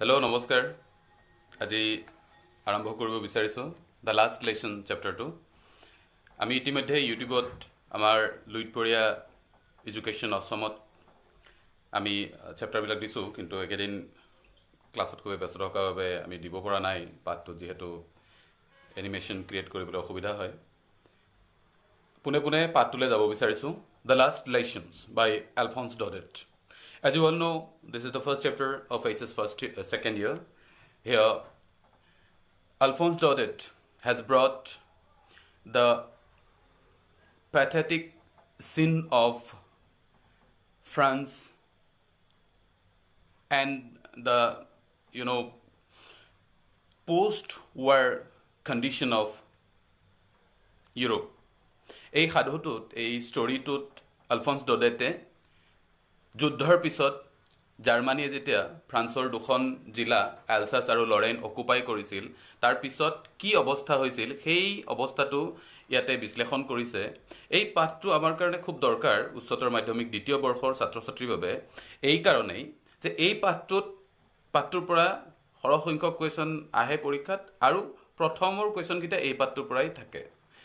Hello, নমস্কাৰ আজি আৰম্ভ কৰিব বিচাৰিছো দ্য লাষ্ট লেসন চ্যাপ্টাৰ 2 আমি ইতিমধ্যে ইউটিউবত আমাৰ লুইটপৰীয়া এডুকেশ্যন অসমত আমি চ্যাপ্টাৰ বিলাক দিছো কিন্তু একেদিন ক্লাছত খুব ব্যস্ত থকাৰ বাবে আমি দিব পৰা নাই পাঠটো যেহেতু এনিমেশ্যন ক্ৰিয়েট কৰিবলৈ অসুবিধা হয় পুনে পুনে পাঠটোলৈ যাব বিচাৰিছো the last lessons by Alphonse Daudet As you all know, this is the first chapter of HS's second year. Here, Alphonse Daudet has brought the pathetic sin of France and the, post-war condition of Europe. এই সাধুটোত এই ষ্টৰীটোত Alphonse ডডেটে যুদ্ধৰ পিছত জাৰ্মানীয়ে যেতিয়া ফ্ৰান্সৰ দুখন জিলা এলসাছ আৰু লৰেইন অকুপাই কৰিছিল তাৰ পিছত কি অৱস্থা হৈছিল সেই অৱস্থাটো ইয়াতে বিশ্লেষণ কৰিছে এই পাঠটো আমাৰ কাৰণে খুব দৰকাৰ উচ্চতৰ মাধ্যমিক দ্বিতীয় বৰ্ষৰ ছাত্ৰ-ছাত্ৰীৰ বাবে এই কাৰণেই যে এই পাঠটোৰ পৰা সৰহ সংখ্যক কোৱেশ্যন আহে পৰীক্ষাত আৰু প্ৰথমৰ কোৱেশ্যন কিটা এই পাঠটোৰ পৰাই থাকে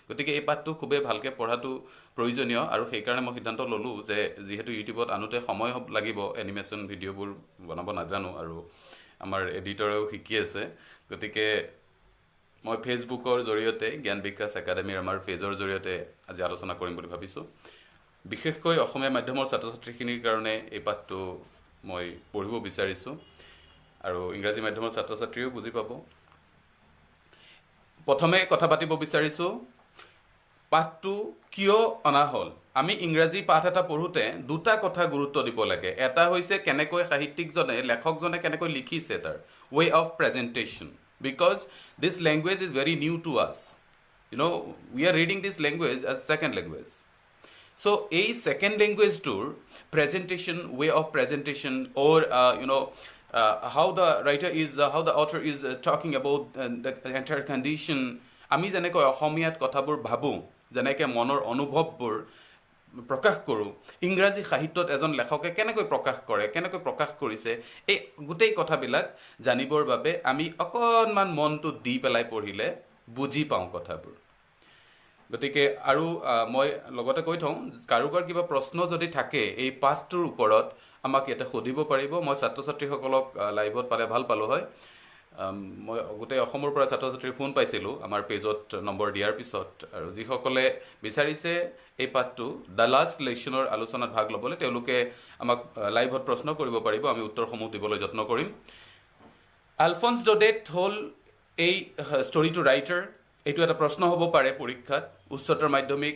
গতিকে এই পাঠটো খুবেই ভালকৈ পঢ়াটো প্ৰয়োজনীয় আৰু সেই কাৰণে মই সিদ্ধান্ত ললো যে যেহেতু ইউটিউবত আনোতে সময় লাগিব এনিমেশ্যন ভিডিঅ'বোৰ বনাব নাজানো আৰু আমাৰ এডিটৰেও শিকি আছে গতিকে মই ফেচবুকৰ জৰিয়তে জ্ঞান বিকাশ একাডেমীৰ আমাৰ পেজৰ জৰিয়তে আজি আলোচনা কৰিম বুলি ভাবিছো বিশেষকৈ অসমীয়া মাধ্যমৰ ছাত্ৰ-ছাত্ৰীখিনিৰ কাৰণে এই পাঠটো মই পঢ়িব বিচাৰিছো আৰু ইংৰাজী মাধ্যমৰ ছাত্ৰ-ছাত্ৰীও বুজি পাব প্ৰথমে কথা পাতিব বিচাৰিছো পাঠটো কিয় অনা হল আমি ইংৰাজী পাঠ এটা পঢ়োতে দুটা কথা গুৰুত্ব দিব লাগে এটা হৈছে কেনেকৈ সাহিত্যিকজনে লেখকজনে কেনেকৈ লিখিছে তাৰ way of presentation because this language is very new to us we are reading this language as second language so a second language tour presentation way of presentation or how the writer is how the author is talking about the entire condition আমি যেনেকৈ অসমীয়াত কথাবোৰ ভাবো যেনেকৈ মনৰ অনুভৱবোৰ প্ৰকাশ কৰো ইংৰাজী সাহিত্যত এজন লেখকে কেনেকৈ প্ৰকাশ কৰে কেনেকৈ প্ৰকাশ কৰিছে এই গোটেই কথাবিলাক জানিবৰ বাবে আমি অকনমান মনটো দি পেলাই পঢ়িলে বুজি পাওঁ কথাবোৰ গতিকে আৰু মই লগতে কৈ থওঁ কাৰোবাৰ কিবা প্ৰশ্ন যদি থাকে এই পাঠটোৰ ওপৰত আমাক এটা সুধিব পাৰিব মই ছাত্ৰ-ছাত্ৰীসকলক লাইভত পালে ভাল পালো হয় মই গোটেই অসমৰ পৰা ছাত্ৰ-ছাত্ৰীৰ ফোন পাইছিলোঁ আমাৰ পেজত নম্বৰ দিয়াৰ পিছত আৰু যিসকলে বিচাৰিছে এই পাঠটো দ্য লাষ্ট লেসনৰ আলোচনাত ভাগ ল'বলৈ তেওঁলোকে আমাক লাইভত প্ৰশ্ন কৰিব পাৰিব আমি উত্তৰসমূহ দিবলৈ যত্ন কৰিম আলফন্স ডডেট হ'ল এই ষ্টৰীটো ৰাইটাৰ এইটো এটা প্ৰশ্ন হ'ব পাৰে পৰীক্ষাত উচ্চতৰ মাধ্যমিক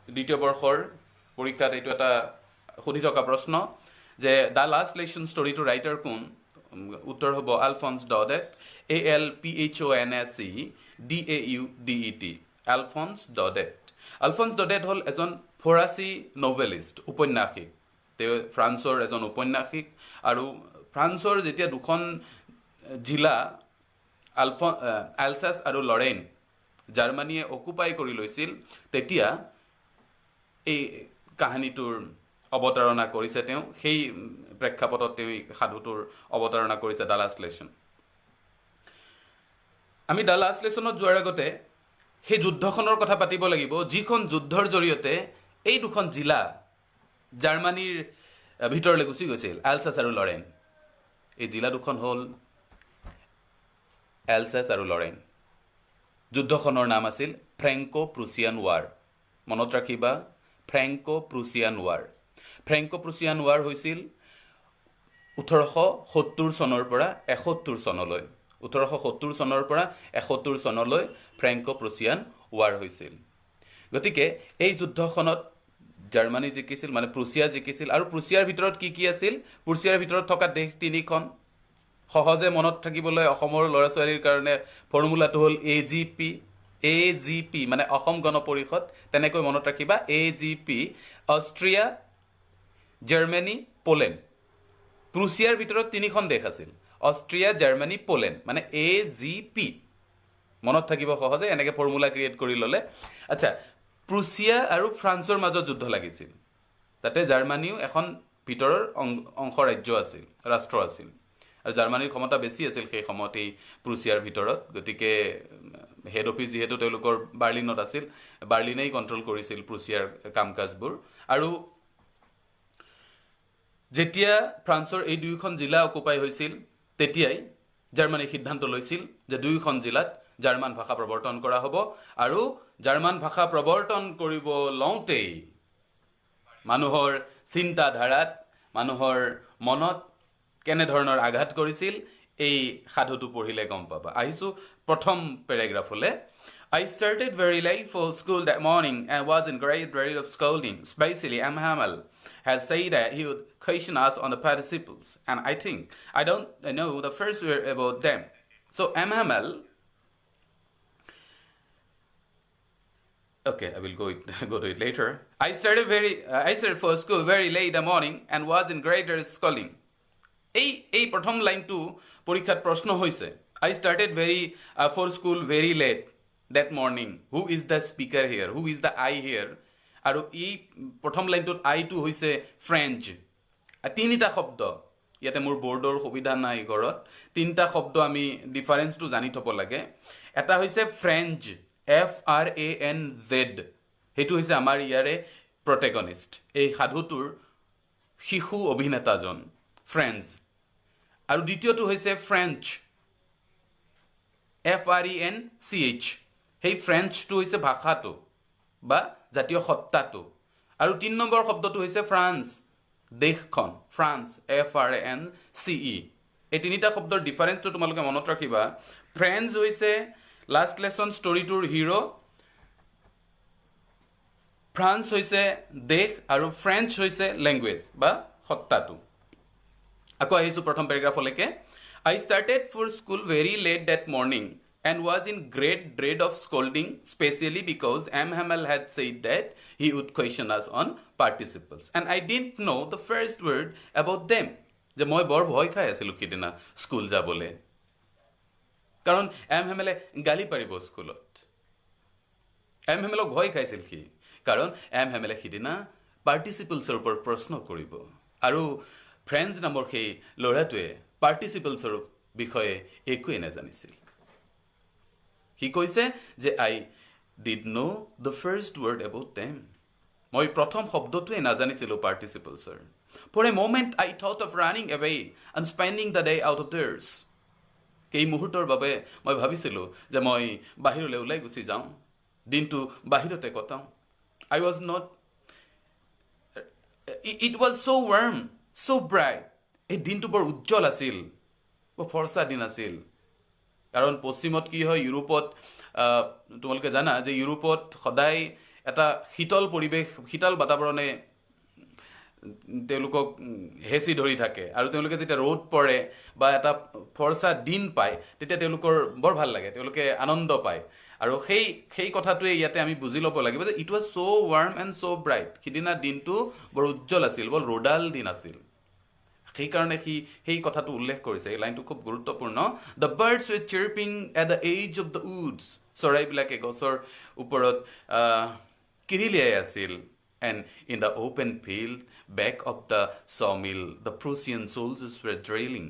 দ্বিতীয় বৰ্ষৰ পৰীক্ষাত এইটো এটা সুধি থকা প্ৰশ্ন যে দ্য লাষ্ট লেসন ষ্টৰীটো ৰাইটাৰ কোন উত্তৰ হ'ব আলফন্স ডডেট ALPHONSE DAUDET আলফন্স ডডেট হ'ল এজন ফৰাচী নভেলিষ্ট উপন্যাসিক তেওঁ ফ্ৰান্সৰ এজন উপন্যাসিক আৰু ফ্ৰান্সৰ যেতিয়া দুখন জিলা এলসাছ আৰু লৰেইন জাৰ্মানীয়ে অকুপাই কৰি লৈছিল তেতিয়া এই কাহিনীটোৰ অৱতাৰণা কৰিছে তেওঁ সেই প্ৰেক্ষাপটত তেওঁ সাধুটোৰ অৱতাৰণা কৰিছে দ্য লাষ্ট লেসন আমি দ্য লাষ্ট লেসনত যোৱাৰ আগতে সেই যুদ্ধখনৰ কথা পাতিব লাগিব যিখন যুদ্ধৰ জৰিয়তে এই দুখন জিলা জাৰ্মানীৰ ভিতৰলৈ গুচি গৈছিল এলসাছ আৰু লৰেইন এই জিলা দুখন হ'ল এলসাছ আৰু লৰেইন যুদ্ধখনৰ নাম আছিল ফ্ৰেংকো প্ৰুছিয়ান ৱাৰ মনত ৰাখিবা ফ্ৰেংকো প্ৰুছিয়ান ৱাৰ হৈছিল 1870 চনৰ পৰা 71 চনলৈ 1870 চনৰ পৰা 71 চনলৈ ফ্ৰেংকো প্ৰুছিয়ান ৱাৰ হৈছিল গতিকে এই যুদ্ধখনত জাৰ্মানী জিকিছিল মানে প্ৰুছিয়া জিকিছিল আৰু প্ৰুছিয়াৰ ভিতৰত কি আছিল প্ৰুছিয়াৰ ভিতৰত থকা দেশ তিনিখন সহজে মনত থাকিবলৈ অসমৰ ল'ৰা ছোৱালীৰ কাৰণে ফৰ্মুলাটো হ'ল AGP মানে অসম গণ পৰিষদ তেনেকৈ মনত ৰাখিবা AGP অষ্ট্ৰিয়া জাৰ্মানী পোলেণ্ড প্ৰুছিয়াৰ ভিতৰত তিনিখন দেশ আছিল অষ্ট্ৰিয়া জাৰ্মানী পোলেণ্ড মানে AGP মনত থাকিব সহজে এনেকৈ ফৰ্মুলা ক্ৰিয়েট কৰি ল'লে আচ্ছা প্ৰুছিয়া আৰু ফ্ৰান্সৰ মাজত যুদ্ধ লাগিছিল তাতে জাৰ্মানীও এখন ভিতৰৰ অংশ ৰাজ্য আছিল ৰাষ্ট্ৰ আছিল আৰু জাৰ্মানীৰ ক্ষমতা বেছি আছিল সেই সময়ত এই প্ৰুছিয়াৰ ভিতৰত গতিকে হেড অফিচ যিহেতু তেওঁলোকৰ বাৰ্লিনত আছিল বাৰ্লিনেই কণ্ট্ৰল কৰিছিল প্ৰুছিয়াৰ কাম কাজবোৰ আৰু যেতিয়া ফ্ৰান্সৰ এই দুয়োখন জিলা অকুপাই হৈছিল তেতিয়াই জাৰ্মানী সিদ্ধান্ত লৈছিল যে দুয়োখন জিলাত জাৰ্মান ভাষা প্ৰৱৰ্তন কৰা হ'ব আৰু জাৰ্মান ভাষা প্ৰৱৰ্তন কৰিব লওঁতেই মানুহৰ চিন্তাধাৰাত মানুহৰ মনত কেনেধৰণৰ আঘাত কৰিছিল এই সাধুটো পঢ়িলে গম পাবা আহিছোঁ প্ৰথম পেৰাগ্ৰাফলৈ I started very late for school that morning and was in great dread of scolding. Especially M. Hamel had said that he would question us on the participles, and I don't know the first word about them. So M. Hamel, okay, I will go to it later. I started for school very late in the morning and was in great dread of scolding. এই প্ৰথম লাইনটো পৰীক্ষাত প্ৰশ্ন হৈছে I started for school very late that morning. Who is the speaker here? Who is the I here? আৰু এই প্ৰথম লাইনটোত আইটো হৈছে ফ্ৰেঞ্চ তিনিটা শব্দ ইয়াতে মোৰ বৰ্ডৰ সুবিধা নাই ঘৰত তিনিটা শব্দ আমি ডিফাৰেন্সটো জানি থব লাগে এটা হৈছে ফ্ৰেঞ্চ FRANZ সেইটো হৈছে আমাৰ ইয়াৰে প্ৰটেগনিষ্ট এই সাধুটোৰ শিশু অভিনেতাজন ফ্ৰেঞ্চ আৰু দ্বিতীয়টো হৈছে ফ্ৰেঞ্চ FRENCH সেই ফ্ৰেঞ্চটো হৈছে ভাষাটো বা জাতীয় সত্তাটো আৰু 3 নম্বৰ শব্দটো হৈছে ফ্ৰান্স দেশখন ফ্ৰান্স FRANCE এই তিনিটা শব্দৰ ডিফাৰেন্সটো তোমালোকে মনত ৰাখিবা ফ্ৰেঞ্চ হৈছে লাষ্ট লেসন ষ্টৰীটোৰ হিৰো ফ্ৰান্স হৈছে দেশ আৰু ফ্ৰেঞ্চ হৈছে ল্যাঙ্গুৱেজ বা সত্তাটো আকৌ আহিছো প্ৰথম পেৰাগ্ৰাফলৈকে I started for school very late that morning and was in great dread of scolding, especially because M. Hamel had said that he would question us on participles. And I didn't know the first word about them. যে মই বৰ ভয় খাই আছিলোঁ সিদিনা school যাবলৈ কাৰণ M. Hamel গালি পাৰিব স্কুলত M. Hamelক ভয় খাইছিল কি কাৰণ M. Hamel সিদিনা পাৰ্টিচিপলছৰ ওপৰত প্ৰশ্ন কৰিব আৰু ফ্ৰেঞ্চ নামৰ সেই ল'ৰাটোৱে পাৰ্টিচিপলছৰ বিষয়ে একোৱে নাজানিছিল He কৈছে যে I did know the first word about them. মই প্ৰথম শব্দটোৱে নাজানিছিলোঁ participles-ৰ. For a moment I thought of running away and spending the day out of doors. এই মুহূৰ্তৰ বাবে মই ভাবিছিলোঁ যে মই বাহিৰলৈ ওলাই গুচি যাওঁ দিনটো বাহিৰতে কটাওঁ I was not it was so warm so bright এই দিনটো বৰ উজ্জ্বল আছিল বৰ ফৰচা দিন আছিল কাৰণ পশ্চিমত কি হয় ইউৰোপত তোমালোকে জানা যে ইউৰোপত সদায় এটা শীতল পৰিবেশ শীতল বাতাবৰণে তেওঁলোকক হেচি ধৰি থাকে আৰু তেওঁলোকে যেতিয়া ৰ'দ পৰে বা এটা ফৰচা দিন পায় তেতিয়া তেওঁলোকৰ বৰ ভাল লাগে তেওঁলোকে আনন্দ পায় আৰু সেই কথাটোৱে ইয়াতে আমি বুজি ল'ব লাগিব যে it was so warm and so bright সিদিনা দিনটো বৰ উজ্জ্বল আছিল বৰ ৰ'দাল দিন আছিল সেই কাৰণে সেই কথাটো উল্লেখ কৰিছে এই লাইনটো খুব গুৰুত্বপূৰ্ণ the birds were chirping at the edge of the woods চৰাইবিলাকে গছৰ ওপৰত কিৰিলিয়াই আছিল and in the open field back of the sawmill the Prussian soldiers were drilling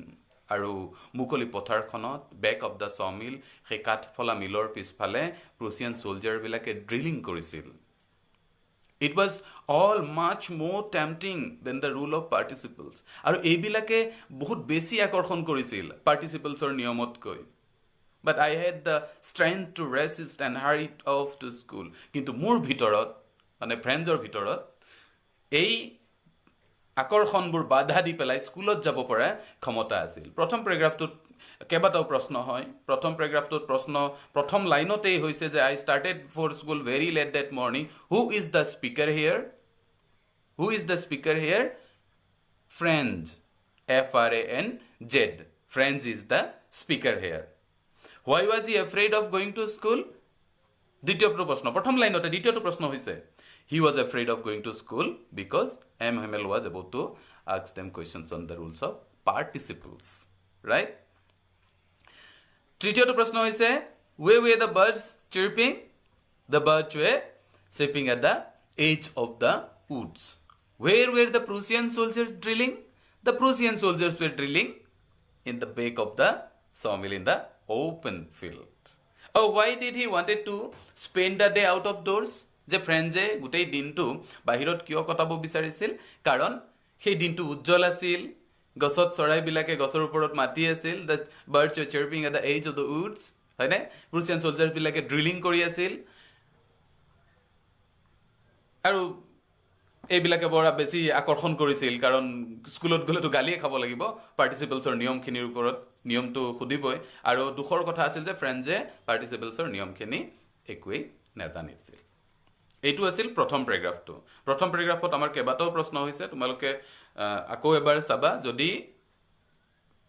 আৰু মুকলি পথাৰখনত back of the sawmill সেই কাঠফলা মিলৰ পিছফালে Prussian soldier বিলাকে ড্ৰিলিং কৰিছিল It was all much more tempting than the rule of participles. আৰু এইবিলাকে বহুত বেছি আকৰ্ষণ কৰিছিল participles-ৰ নিয়মতকৈ. But I had the strength to resist and hurry off to school. কিন্তু মোৰ ভিতৰত মানে ফ্ৰেঞ্চৰ ভিতৰত এই আকৰ্ষণবোৰ বাধা দি পেলাই স্কুলত যাব পৰা ক্ষমতা আছিল প্ৰথম পেৰাগ্ৰাফটোত কেইবাটাও প্ৰশ্ন হয় প্ৰথম পেৰাগ্ৰাফটোত প্ৰথম লাইনতেই হৈছে যে I started for school very late that morning who is the speaker here French FRANZ French is the speaker here why was he afraid of going to school দ্বিতীয়টো প্ৰশ্ন প্ৰথম লাইনতে দ্বিতীয়টো প্ৰশ্ন হৈছে he was afraid of going to school because M. Hamel was about to ask them questions on the rules of participles right তৃতীয়টো প্ৰশ্ন হৈছে where were the birds chirping the birds were chirping at the edge of the woods where were the Prussian soldiers drilling the Prussian soldiers were drilling in the back of the sawmill in the open field. Oh, why did he wanted to spend the day out of doors? যে ফ্ৰেঞ্জে গোটেই দিনটো বাহিৰত কিয় কটাব বিচাৰিছিল কাৰণ সেই দিনটো উজ্জ্বল আছিল গছত চৰাইবিলাকে গছৰ ওপৰত মাতি আছিল the birds were chirping at the edge of the woods হয়নে Prussian soldiers বিলাকে ড্ৰিলিং কৰি আছিল আৰু এইবিলাকে বৰা বেছি আকৰ্ষণ কৰিছিল কাৰণ স্কুলত গলেতো গালিয়ে খাব লাগিব পাৰ্টিসিপলছৰ নিয়মখিনিৰ ওপৰত নিয়মটো খুদিবই আৰু দুখৰ কথা আছিল যে ফ্ৰেঞ্জে পাৰ্টিসিপলছৰ নিয়মখিনি একোৱেই নাজানিছিল এইটো আছিল প্ৰথম প্যাৰাগ্ৰাফটো প্ৰথম প্যাৰাগ্ৰাফত আমাৰ কেইবাটাও প্ৰশ্ন হৈছে তোমালোকে আকৌ এবাৰ চাবা যদি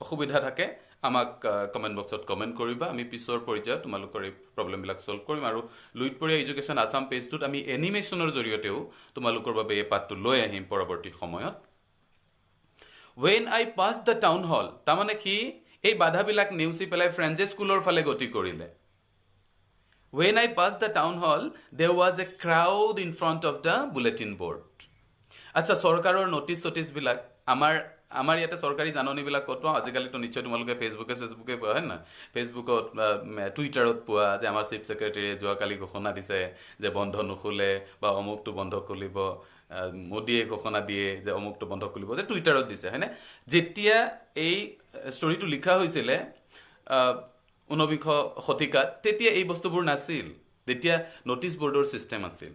অসুবিধা থাকে আমাক কমেন্ট বক্সত কমেন্ট কৰিবা আমি পিছৰ পৰ্যায়ত তোমালোকৰ এই প্ৰবলেমবিলাক সলভ কৰিম আৰু লুইতপৰীয়া এডুকেশ্যন আসাম পেজটোত আমি এনিমেশ্যনৰ জৰিয়তেও তোমালোকৰ বাবে এই পাঠটো লৈ আহিম পৰৱৰ্তী সময়ত when I passed the town hall তাৰমানে কি এই বাধাবিলাক নেউচি পেলাই ফ্ৰেঞ্জে স্কুলৰ ফালে গতি কৰিলে when I passed the town hall there was a crowd in front of the bulletin board আচ্ছা সৰকাৰৰ নোটিছ বিলাক আমাৰ ইয়াতে সৰকাৰি জাননীবিলাক কত আজিকালি তো নিশ্চয় তোমালোকে ফেসবুকে পোৱা হয় না ফেসবুকত টুইটাৰত পোৱা যে আমাৰ চিফ সেক্ৰেটাৰী যোৱাকালি ঘোষণা দিছে যে বন্ধ নখুলে বা অমুকটো বন্ধ খুলিব মোদীয়ে ঘোষণা দিয়ে যে অমুকটো বন্ধ খুলিব যে টুইটাৰত দিছে হয়নে যেতিয়া এই ষ্টৰীটো লিখা হৈছিল 19 শতিকাত তেতিয়া এই বস্তুবোৰ নাছিল তেতিয়া নোটিছ বৰ্ডৰ সিস্টেম আছিল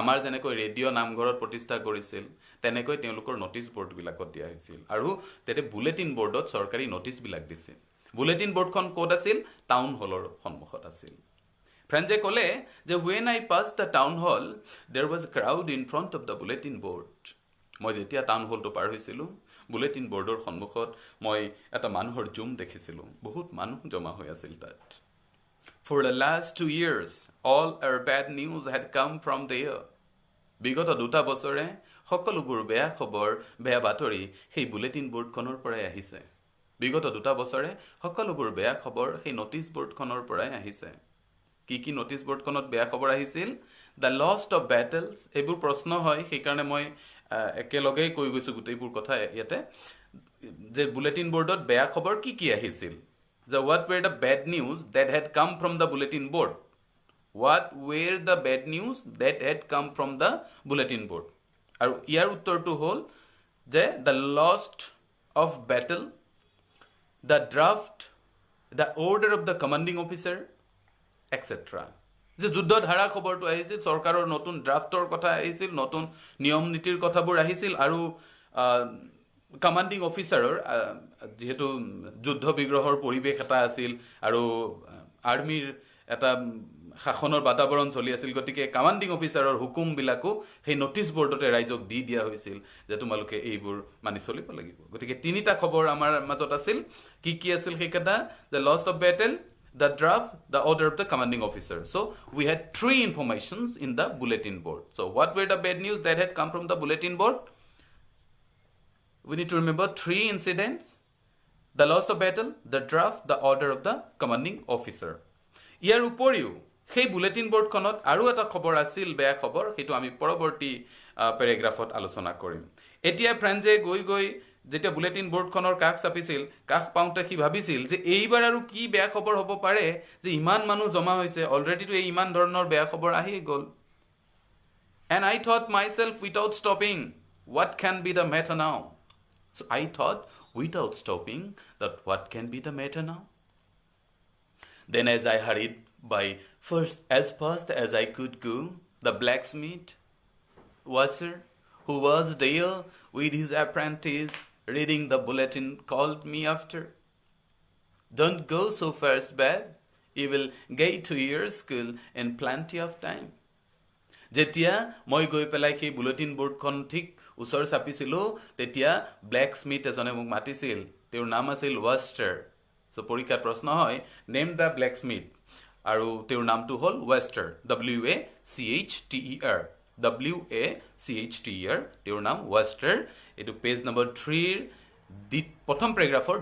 আমাৰ যেনেকৈ ৰেডিও নামঘৰত প্ৰতিষ্ঠা কৰিছিল তেনেকৈ তেওঁলোকৰ নোটিছ বৰ্ড বিলাকত দিয়া হৈছিল আৰু তেতে বুলেটিন বৰ্ডত সৰকাৰি নোটিছ বিলাক দিছিল বুলেটিন বৰ্ডখন কোড আছিল টাউন হলৰ সন্মুখত আছিল ফ্ৰেঞ্জে ক'লে যে when I passed the town hall there was a crowd in front of the bulletin board মই যেতিয়া টাউন হলটো পাৰ হৈছিলো বুলেটিন বৰ্ডৰ সন্মুখত মই এটা মানুহৰ জুম দেখিছিলো বহুত মানুহ জমা হৈ আছিল তাত For the last 2 years, all our bad news had come from there. বিগত 2 বছৰে সকলোবোৰ বেয়া খবৰ বেয়া বাতৰি সেই বুলেটিন বৰ্ডখনৰ পৰাই আহিছে বিগত 2 বছৰে সকলোবোৰ বেয়া খবৰ সেই নোটিছ বৰ্ডখনৰ পৰাই আহিছে কি নোটিছ বৰ্ডখনত বেয়া খবৰ আহিছিল the lost of battles এইবোৰ প্ৰশ্ন হয় সেই কাৰণে মই একেলগে কৈ গৈছো গোটেইবোৰ কথা ইয়াতে যে বুলেটিন বৰ্ডত বেয়া খবৰ কি আহিছিল what were the bad news that had come from the bulletin board what were the bad news that had come from the bulletin board আৰু ইয়াৰ উত্তৰটো হ'ল যে the lost of battle the draft the order of the commanding officer etc যে যুদ্ধত হাৰা খবৰটো আহিছিল সৰকাৰৰ নতুন ড্ৰাফটৰ কথা আহিছিল নতুন নিয়ম নীতিৰ কথাবোৰ আহিছিল আৰু কমান্ডিং অফিচাৰৰ যেহেতু যুদ্ধ বিগ্ৰহৰ পৰিবেশ এটা আছিল আৰু আৰ্মিৰ এটা শাসনৰ বাতাবৰণ চলি আছিল গতিকে কমান্ডিং অফিচাৰৰ হুকুম বিলাকো সেই নোটিছ বৰ্ডতে ৰাইজক দিয়া হৈছিল যে তোমালোকে এইবোৰ মানি চলিব লাগিব গতিকে তিনিটা খবৰ আমাৰ মাজত আছিল কি আছিল সেইকেইটা the lost of battle the draft the order of the commanding officer so we had 3 informations in the bulletin board so what were the bad news that had come from the bulletin board we need to remember 3 incidents the loss of battle the draft the order of the commanding officer ইয়াৰ উপৰিও সেই bulletin বৰ্ডখনত আৰু এটা খবৰ আছিল বেয়া খবৰ হেতু আমি পৰৱৰ্তী প্যাৰাগ্ৰাফত আলোচনা কৰিম এতিয়া ফ্ৰেঞ্জে গৈ যেতিয়া বুলেটিন বৰ্ডখনৰ কাষ চাপিছিল কাষ পাওঁতে কি ভাবিছিল যে এইবাৰ আৰু কি বেয়া খবৰ হ'ব পাৰে যে ইমান মানুহ জমা হৈছে অলৰেডি তো এই ইমান ধৰণৰ বেয়া খবৰ আহি গল and I thought myself without stopping what can be the matter now so I thought without stopping that what can be the matter now then as I hurried by as fast as I could go the blacksmith Hauser who was there with his apprentice reading the bulletin called me after don't go so fast bad you will get to your school in plenty of time যেতিয়া মই গৈ পেলাই সেই bulletin বৰ্ডখন ঠিক উছৰ চাপিছিলো তেতিয়া blacksmith এজনে মোক মাতিছিল তেওঁৰ নাম আছিল Hauser সো পৰীক্ষাৰ প্ৰশ্ন হয় নেম দা ব্ল্যাকস্মিথ আৰু তেওঁৰ নামটো হ'ল Hauser WACHTER তেওঁৰ নাম Hauser এটো পেজ নম্বৰ 3 প্ৰথম প্যাৰাগ্ৰাফৰ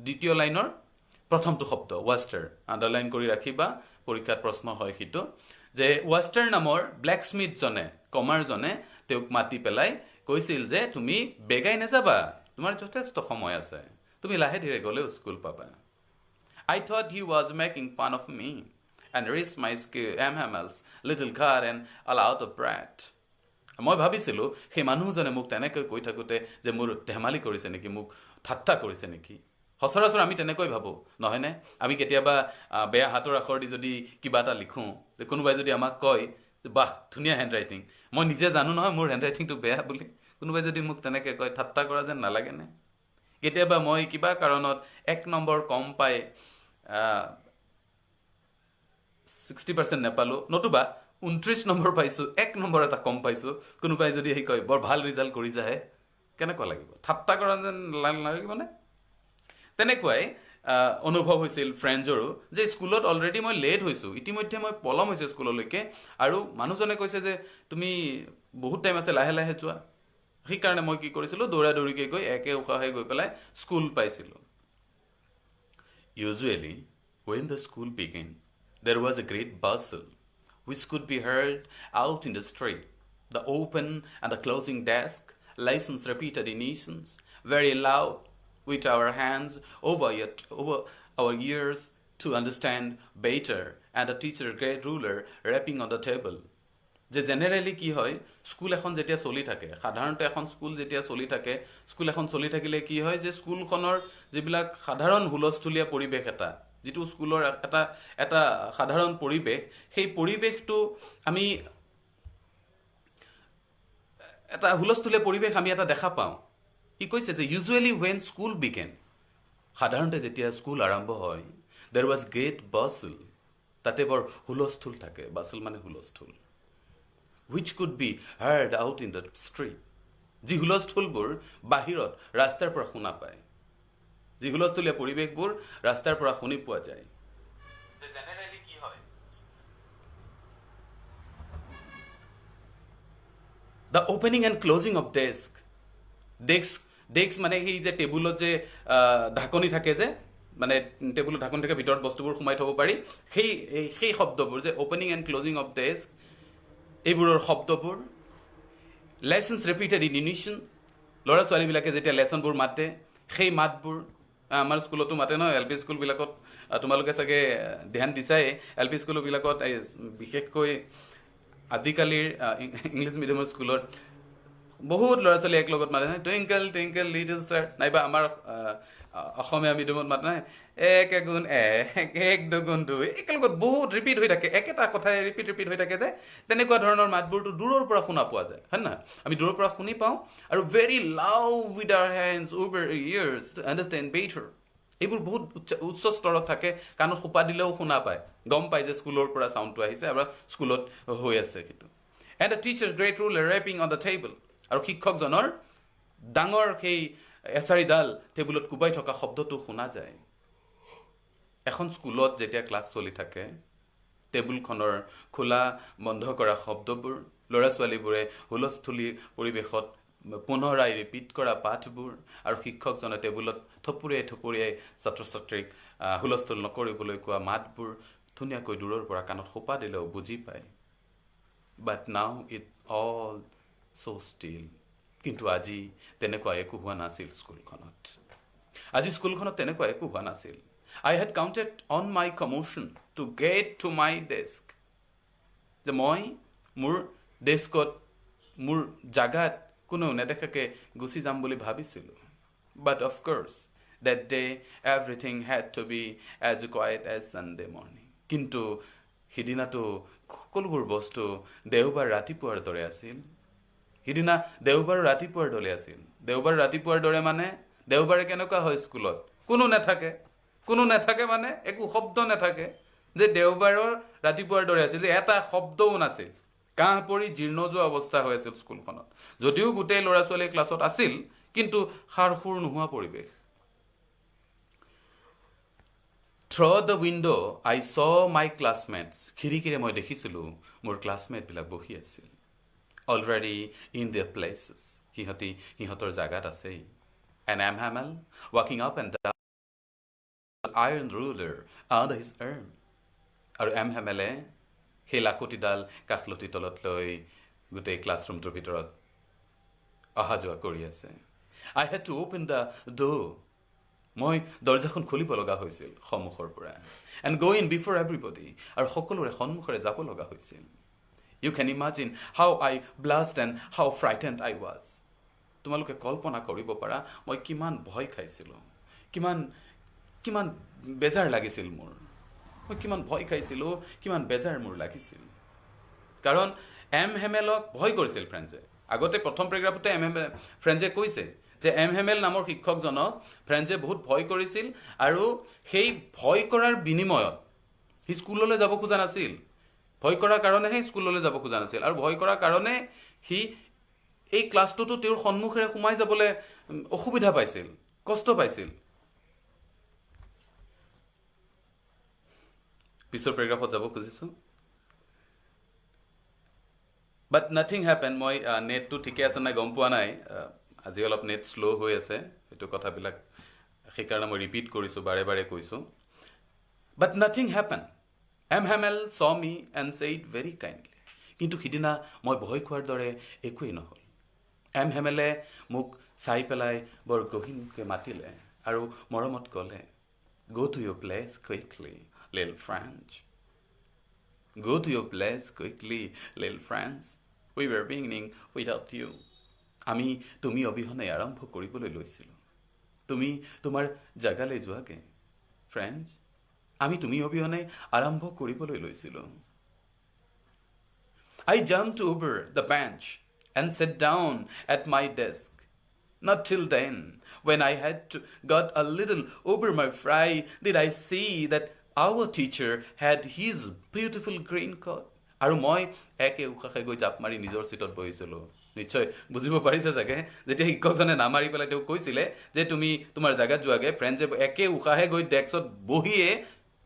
দ্বিতীয় লাইনৰ প্ৰথমটো শব্দ Hauser আন্ডাৰলাইন কৰি ৰাখিবা পৰীক্ষাৰ প্ৰশ্ন হয় হিটো যে Hauser নামৰ ব্ল্যাকস্মিথ জনে কমাৰ জনে তেওঁক মাতি পেলাই কৈছিল যে তুমি বেগাই নেযাবা তোমাৰ যথেষ্ট সময় আছে তুমি লাহে ধীৰে গ'লেও স্কুল পাবা I thought he was making fun of me and raised my MML's little car and all out of breath. মই ভাবিছিলোঁ সেই মানুহজনে মোক তেনেকৈ কৈ থাকোঁতে যে মোৰ ধেমালি কৰিছে নেকি মোক ঠাট্টা কৰিছে নেকি সচৰাচৰ আমি তেনেকৈ ভাবোঁ নহয়নে আমি কেতিয়াবা বেয়া হাতৰ আখৰ দি যদি কিবা এটা লিখোঁ যে কোনোবাই যদি আমাক কয় যে বাহ ধুনীয়া হেণ্ড ৰাইটিং মই নিজে জানো নহয় মোৰ হেণ্ড ৰাইটিংটো বেয়া বুলি কোনোবাই যদি মোক তেনেকৈ কয় ঠাট্টা কৰা যেন নালাগেনে কেতিয়াবা মই কিবা কাৰণত 1 নম্বৰ কম পাই 60% নেপালোঁ নতুবা 29 নম্বৰ পাইছোঁ 1 নম্বৰ এটা কম পাইছোঁ কোনোবাই যদি সেই কয় বৰ ভাল ৰিজাল্ট কৰিছাহে কেনেকুৱা লাগিব ঠাট্টা কৰা যেন লাগিবনে তেনেকুৱাই অনুভৱ হৈছিল ফ্ৰেণ্ডজৰো যে স্কুলত অলৰেডি মই লেট হৈছোঁ ইতিমধ্যে মই পলম হৈছোঁ স্কুললৈকে আৰু মানুহজনে কৈছে যে তুমি বহুত টাইম আছে লাহে লাহে যোৱা সেইকাৰণে মই কি কৰিছিলোঁ দৌৰা দৌৰিকৈ গৈ একে উশাহে গৈ পেলাই স্কুল পাইছিলোঁ Usually, when the school began, there was a great bustle, which could be heard out in the street. The open and the closing desk, lessons repeated in unison, very loud, with our hands over our ears to understand better, and the teacher's great ruler rapping on the table. যে generally কি হয় school এখন যেতিয়া চলি থাকে সাধাৰণতে এখন school যেতিয়া চলি থাকে স্কুল এখন চলি থাকিলে কি হয় যে স্কুলখনৰ যিবিলাক সাধাৰণ হুলস্থুলীয়া পৰিৱেশ এটা যিটো স্কুলৰ এটা সাধাৰণ পৰিৱেশ সেই পৰিৱেশটো আমি এটা হুলস্থুলীয়া পৰিৱেশ আমি এটা দেখা পাওঁ ই কৈছে যে ইউজুৱেলি when school began সাধাৰণতে যেতিয়া স্কুল আৰম্ভ হয় there was great bustle তাতে বৰ হুলস্থুল থাকে বাছল মানে হুলস্থুল which could be heard out in the street যি হুলস্থুলবোৰ বাহিৰত ৰাস্তাৰ পৰা শুনা পায় যি হুলস্থুলীয়া পৰিৱেশবোৰ ৰাস্তাৰ পৰা শুনি পোৱা যায় যে জেনেৰেলি কি হয় the opening and closing of desk মানে সেই যে টেবুলত যে ঢাকনি থাকে যে মানে টেবুলত ঢাকনি থাকে ভিতৰত বস্তুবোৰ সোমাই থব পাৰি সেই শব্দবোৰ যে opening and closing of desk এইবোৰৰ শব্দবোৰ লেসন্স ৰিপিটেড ইন ইউনিশ্যন ল'ৰা ছোৱালীবিলাকে যেতিয়া লেসনবোৰ মাতে সেই মাতবোৰ আমাৰ স্কুলতো মাতে নহয় এল পি স্কুলবিলাকত তোমালোকে চাগে ধ্যান দিছাই এল পি স্কুলবিলাকত বিশেষকৈ আজিকালিৰ ইংলিছ মিডিয়ামৰ স্কুলত বহুত ল'ৰা ছোৱালী এক লগত মাতে টুইংকল টুইংকল লিটল ষ্টাৰ নাইবা আমাৰ অসমীয়া মিডিয়ামত মাতে নাই এক গুণ এক দুগুণ দুই একেলগত বহুত ৰিপিট হৈ থাকে একেটা কথাই ৰিপিট হৈ থাকে যে তেনেকুৱা ধৰণৰ মাতবোৰটো দূৰৰ পৰা শুনা পোৱা যায় হয় না আমি দূৰৰ পৰা শুনি পাওঁ আৰু very loud with our hands over ears to understand better এইবোৰ বহুত উচ্চ স্তৰত থাকে কাণত সোপা দিলেও শুনা পায় গম পায় যে স্কুলৰ পৰা চাউণ্ডটো আহিছে আৰু স্কুলত হৈ আছে সেইটো and the teachers great rule wrapping on the table আৰু শিক্ষকজনৰ ডাঙৰ সেই এচাৰিডাল টেবুলত কোবাই থকা শব্দটো শুনা যায় এখন স্কুলত যেতিয়া ক্লাছ চলি থাকে টেবুলখনৰ খোলা বন্ধ কৰা শব্দবোৰ ল'ৰা ছোৱালীবোৰে হুলস্থুলী পৰিৱেশত পুনৰাই ৰিপিট কৰা পাঠবোৰ আৰু শিক্ষকজনে টেবুলত থপুৰিয়াই ছাত্ৰ ছাত্ৰীক হুলস্থুল নকৰিবলৈ কোৱা মাতবোৰ ধুনীয়াকৈ দূৰৰ পৰা কাণত সোপা দিলেও বুজি পায় but now it all so still কিন্তু আজি তেনেকুৱা একো হোৱা নাছিল স্কুলখনত আজি স্কুলখনত তেনেকুৱা একো হোৱা নাছিল I had counted on my commotion to get to my desk যে মই মোৰ ডেস্কত মোৰ জাগাত কোনো নেদেখাকে গুচি যাম বুলি ভাবিছিলোঁ but of course that day everything had to be as quiet as Sunday morning কিন্তু সিদিনাটো সকলোবোৰ বস্তু দেওবাৰ ৰাতিপুৱাৰ দৰে আছিল সিদিনা দেওবাৰ ৰাতিপুৱাৰ দৰে আছিল দেওবাৰ ৰাতিপুৱাৰ দৰে মানে দেওবাৰে কেনেকুৱা হয় স্কুলত কোনো নাথাকে মানে একো শব্দ নাথাকে যে দেওবাৰৰ ৰাতিপুৱাৰ দৰে আছিল যে এটা শব্দও নাছিল কাহ পৰি জীৰ্ণ যোৱা অৱস্থা হৈ আছিল স্কুলখনত যদিও গোটেই ল'ৰা ছোৱালী ক্লাছত আছিল কিন্তু সাৰসুৰ নোহোৱা পৰিৱেশ Through the window I saw my classmates খিৰিকীৰে মই দেখিছিলোঁ মোৰ ক্লাছমেটবিলাক বহি আছিল already in their places সিহঁতৰ জাগাত আছেই and Hamel walking up and down iron ruler under his arm আৰু Hamele সেই লাকতিডাল কাখলতি তলত লৈ গোটেই ক্লাছৰুমটোৰ ভিতৰত অহা যোৱা কৰি আছে I had to open the door মই দৰ্জাখন খুলিব লগা হৈছিল সন্মুখৰ পৰা and go in before everybody আৰু সকলোৰে সন্মুখৰে যাব লগা হৈছিল you can imagine how I blushed and how frightened I was তোমালোকে কল্পনা কৰিব পাৰা মই কিমান ভয় খাইছিলোঁ কিমান কিমান বেজাৰ লাগিছিল মোৰ মই কিমান ভয় খাইছিলোঁ কিমান বেজাৰ মোৰ লাগিছিল কাৰণ এম হেমেলক ভয় কৰিছিল ফ্ৰেঞ্চে আগতে প্ৰথম পেৰাগ্ৰাফতে ফ্ৰেঞ্চে কৈছে যে এম হেমেল নামৰ শিক্ষকজনক ফ্ৰেঞ্চে বহুত ভয় কৰিছিল আৰু সেই ভয় কৰাৰ বিনিময়ত সি স্কুললৈ যাব খোজা নাছিল ভয় কৰাৰ কাৰণেহে স্কুললৈ যাব খোজা নাছিল আৰু ভয় কৰাৰ কাৰণে সি এই ক্লাছটোতো তেওঁৰ সন্মুখেৰে সোমাই যাবলৈ অসুবিধা পাইছিল কষ্ট পাইছিল পিছৰ পেৰাগ্ৰাফত যাব খুজিছোঁ বাট নাথিং হেপেন মই নেটটো ঠিকে আছে নাই গম পোৱা নাই আজি অলপ নেট শ্ল' হৈ আছে এইটো কথাবিলাক সেইকাৰণে মই ৰিপিট কৰিছোঁ বাৰে বাৰে কৈছোঁ but nothing happen M Hamel saw me and said very kindly কিন্তু সিদিনা মই ভয় খোৱাৰ দৰে একোৱেই নহ'ল এম হেমেলে মোক চাই পেলাই বৰ গহীনকৈ মাতিলে আৰু মৰমত ক'লে go to your place quickly little French Go to your place quickly, little friends. We were beginning without you. আমি তুমি অবিহনে আৰম্ভ কৰিবলৈ লৈছিলোঁ তুমি তোমাৰ জাগালৈ যোৱাগে ফ্ৰেঞ্চ আমি তুমি অবিহনে আৰম্ভ কৰিবলৈ লৈছিলোঁ I jumped over the bench and sat down at my desk. Not till then, when I had got a little over my fright, did I see that our teacher had his beautiful green coat. আৰু মই একে উশাহে গৈ জাপ মাৰি নিজৰ চিটত বহিছিলোঁ নিশ্চয় বুজিব পাৰিছে চাগে যেতিয়া শিক্ষকজনে নামাৰি পেলাই তেওঁ কৈছিলে যে তুমি তোমাৰ জাগাত যোৱাগে ফ্ৰেঞ্চে একে উশাহে গৈ ডেস্কত বহিয়ে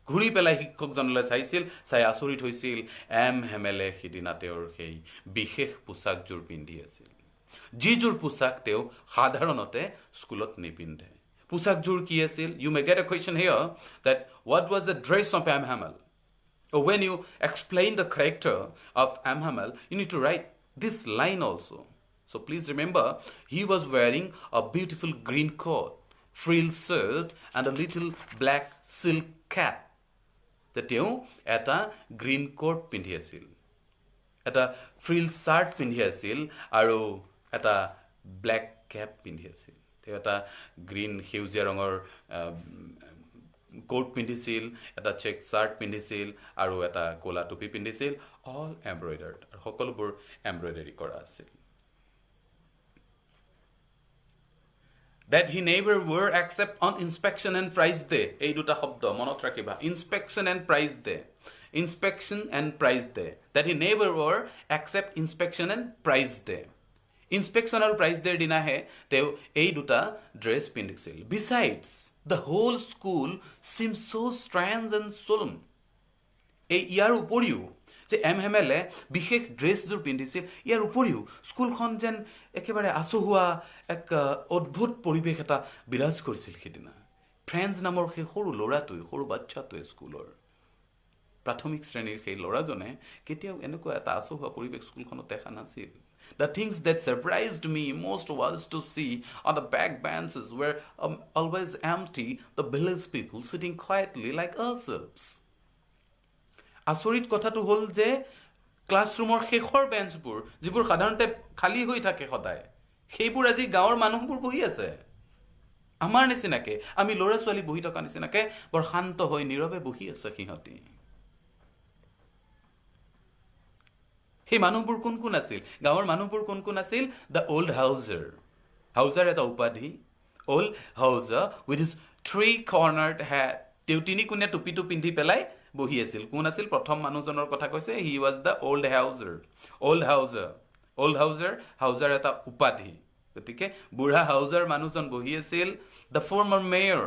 ঘূৰি পেলাই শিক্ষকজনলৈ চাইছিল চাই আচৰিত হৈছিল এম হেমেলে সিদিনা তেওঁৰ সেই বিশেষ পোচাকযোৰ পিন্ধি আছিল যিযোৰ পোচাক তেওঁ সাধাৰণতে স্কুলত নিপিন্ধে পোচাকযোৰ কি আছিল you may get a question here that what was the dress of M. Hamel or when you explain the character of M. Hamel you need to write this line also so please remember he was wearing a beautiful green coat frilled shirt and a little black silk cap তেওঁ এটা green coat পিন্ধি আছিল এটা frill shirt পিন্ধি আছিল আৰু এটা black Cape পিন্ধি আছিল তেওঁ এটা গ্ৰীণ সেউজীয়া ৰঙৰ কোট পিন্ধিছিল এটা চেক শাৰ্ট পিন্ধিছিল আৰু এটা ক'লা টুপি পিন্ধিছিল অল এমব্ৰইডাৰ্ড আৰু সকলোবোৰ এমব্ৰইডাৰী কৰা আছিল that he never wore except on inspection and prize day এই দুটা শব্দ মনত ৰাখিবা inspection and prize day that he never wore except inspection and prize day inspection আৰু prize day দিনাহে তেওঁ এই দুটা ড্ৰেছ পিন্ধিছিল besides the whole school seemed so strange and solemn এই ইয়াৰ উপৰিও যে এম হেমেলে বিশেষ ড্ৰেছযোৰ পিন্ধিছিল ইয়াৰ উপৰিও স্কুলখন যেন একেবাৰে আচহুৱা এক অদ্ভুত পৰিৱেশ এটা বিৰাজ কৰিছিল সিদিনা ফ্ৰেঞ্চ নামৰ সেই সৰু ল'ৰাটোৱে সৰু বাচ্চাটোৱে স্কুলৰ প্ৰাথমিক শ্ৰেণীৰ সেই ল'ৰাজনে কেতিয়াও এনেকুৱা এটা আচহুৱা পৰিৱেশ স্কুলখনত দেখা নাছিল The things that surprised me most was to see on the back benches were always empty the village people sitting quietly like ourselves. আচৰিত কথাটো হ'ল যে ক্লাছৰুমৰ শেষৰ বেঞ্চবোৰ যিবোৰ সাধাৰণতে খালী হৈ থাকে সদায় সেইবোৰ আজি গাঁৱৰ মানুহবোৰ বহি আছে আমাৰ নিচিনাকে আমি ল'ৰা ছোৱালী বহি থকা নিচিনাকে বৰ শান্ত হৈ নীৰৱে বহি আছে সিহঁতি সেই মানুহবোৰ কোন কোন আছিল গাঁৱৰ মানুহবোৰ কোন কোন আছিল দ্য ওল্ড হাউজাৰ হাউজাৰ এটা উপাধি old Hauser with his 3 cornered hat তেওঁ তিনিকুণীয়া টুপিটো পিন্ধি পেলাই বহি আছিল কোন আছিল প্ৰথম মানুহজনৰ কথা কৈছে he was the old হাউজাৰ Hauser এটা উপাধি গতিকে বুঢ়া হাউজাৰ মানুহজন বহি আছিল দ্য ফৰ্মাৰ মেয়ৰ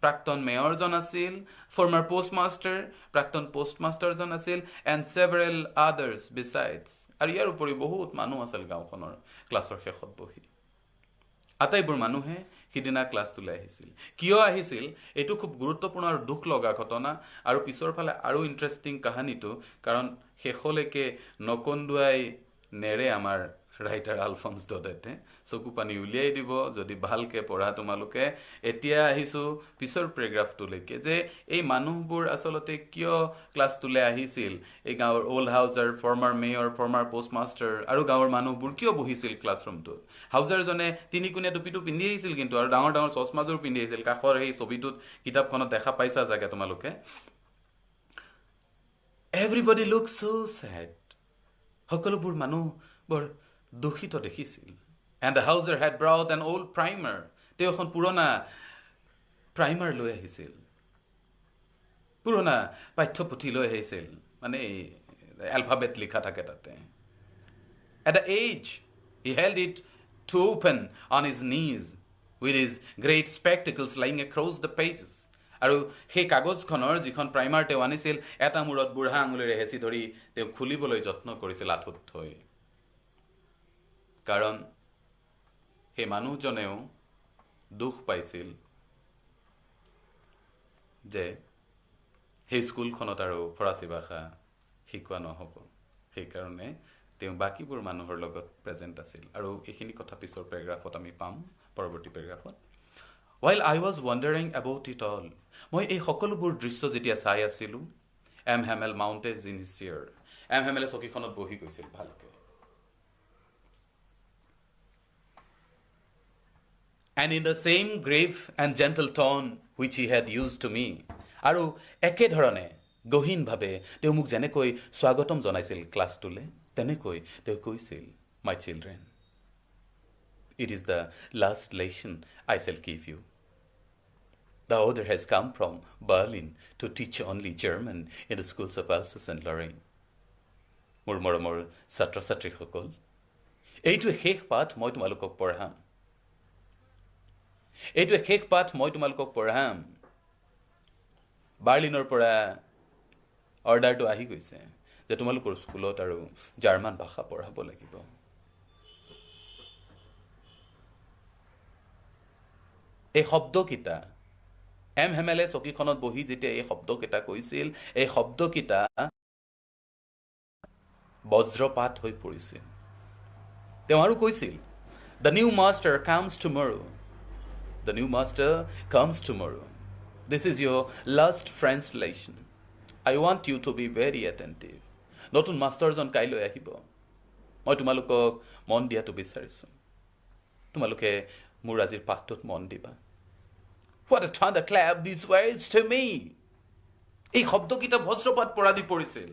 প্ৰাক্তন মেয়ৰজন আছিল ফৰ্মাৰ পোষ্টমাষ্টাৰ প্ৰাক্তন পোষ্টমাষ্টাৰজন আছিল এণ্ড সেভাৰেল আদাৰ্ছ বিচাইডছ আৰু ইয়াৰ উপৰি বহুত মানুহ আছিল গাঁওখনৰ ক্লাছৰ শেষত বহি আটাইবোৰ মানুহে সিদিনা ক্লাছটোলৈ আহিছিল কিয় আহিছিল এইটো খুব গুৰুত্বপূৰ্ণ আৰু দুখ লগা ঘটনা আৰু পিছৰ ফালে আৰু ইণ্টাৰেষ্টিং কাহিনীটো কাৰণ শেষলৈকে নকন্দুৱাই নেৰে আমাৰ ৰাইটাৰ আলফন্স ডডেতে চকু পানী উলিয়াই দিব যদি ভালকৈ পঢ়া তোমালোকে। এতিয়া আহিছোঁ পিছৰ পেৰাগ্ৰাফটোলৈকে যে এই মানুহবোৰ আচলতে কিয় ক্লাছটোলৈ আহিছিল, এই গাঁৱৰ old Hauser, former mayor, former postmaster আৰু গাঁৱৰ মানুহবোৰ কিয় বহিছিল ক্লাছৰুমটোত। হাউজাৰজনে তিনিকুণীয়া টুপিটো পিন্ধি আহিছিল কিন্তু, আৰু ডাঙৰ ডাঙৰ চশমাযোৰ পিন্ধি আহিছিল। কাষৰ সেই ছবিটোত কিতাপখনত দেখা পাইছা চাগে তোমালোকে। এভৰিবডি লুক so sad, সকলোবোৰ মানুহ বৰ দুখিত দেখিছিল। And the Hauser had brought an old primer, তেওঁ এখন পুৰণা প্ৰাইমাৰ লৈ আহিছিল, পুৰণা পাঠ্যপুথি লৈ আহিছিল, মানে এলফাবেট লিখা থাকে তাতে। At the edge he held it to open on his knees with his great spectacles lying across the pages. আৰু সেই কাগজখনৰ যিখন প্ৰাইমাৰ তেওঁ আনিছিল, এটা মূৰত বুঢ়া আঙুলিৰে হেঁচি ধৰি তেওঁ খুলিবলৈ যত্ন কৰিছিল আঁঠুত থৈ। কাৰণ সেই মানুহজনেও দুখ পাইছিল যে সেই স্কুলখনত আৰু ফৰাচী ভাষা শিকোৱা নহ'ব, সেইকাৰণে তেওঁ বাকীবোৰ মানুহৰ লগত প্ৰেজেণ্ট আছিল। আৰু এইখিনি কথা পিছৰ পেৰাগ্ৰাফত আমি পাম, পৰৱৰ্তী পেৰাগ্ৰাফত। While I was wondering about it all, মই এই সকলোবোৰ দৃশ্য যেতিয়া চাই আছিলোঁ, M Hamel mounted in his chair, M হেমেলে চকীখনত বহি গৈছিল ভালকৈ। And in the same grave and gentle tone which he had used to me, আৰু একেধৰণে গহীনভাৱে তেওঁ মোক যেনেকৈ স্বাগতম জনাইছিল ক্লাছটোলৈ, তেনেকৈ তেওঁ কৈছিল, My children, it is the last lesson I shall give you. The order has come from Berlin to teach only German in the schools of Alsace and Lorraine. মোৰ মৰমৰ ছাত্ৰ ছাত্ৰীসকল, এইটোৱে শেষ পাঠ মই তোমালোকক পঢ়াম, এইটোৱে শেষ পাঠ মই তোমালোকক পঢ়াম। বাৰ্লিনৰ পৰা অৰ্ডাৰটো আহি গৈছে যে তোমালোকৰ স্কুলত আৰু জাৰ্মান ভাষা পঢ়াব লাগিব। এই শব্দকেইটা এম হেমেলে চকীখনত বহি যেতিয়া এই শব্দকেইটা কৈছিল, এই শব্দকেইটা বজ্ৰপাত হৈ পৰিছিল। তেওঁ আৰু কৈছিল, The new master comes tomorrow. The new master comes tomorrow. This is your last translation. I want you to be very attentive. নতুন মাষ্টাৰজন কাইলৈ আহিব, মই তোমালোকক মন দিয়াটো বিচাৰিছোঁ। তোমালোকে মোৰ আজিৰ পাঠটোত মন দিবা। What a thunderclap these words to me. এই শব্দকেইটা বজ্ৰপাত পৰা দি পৰিছিল।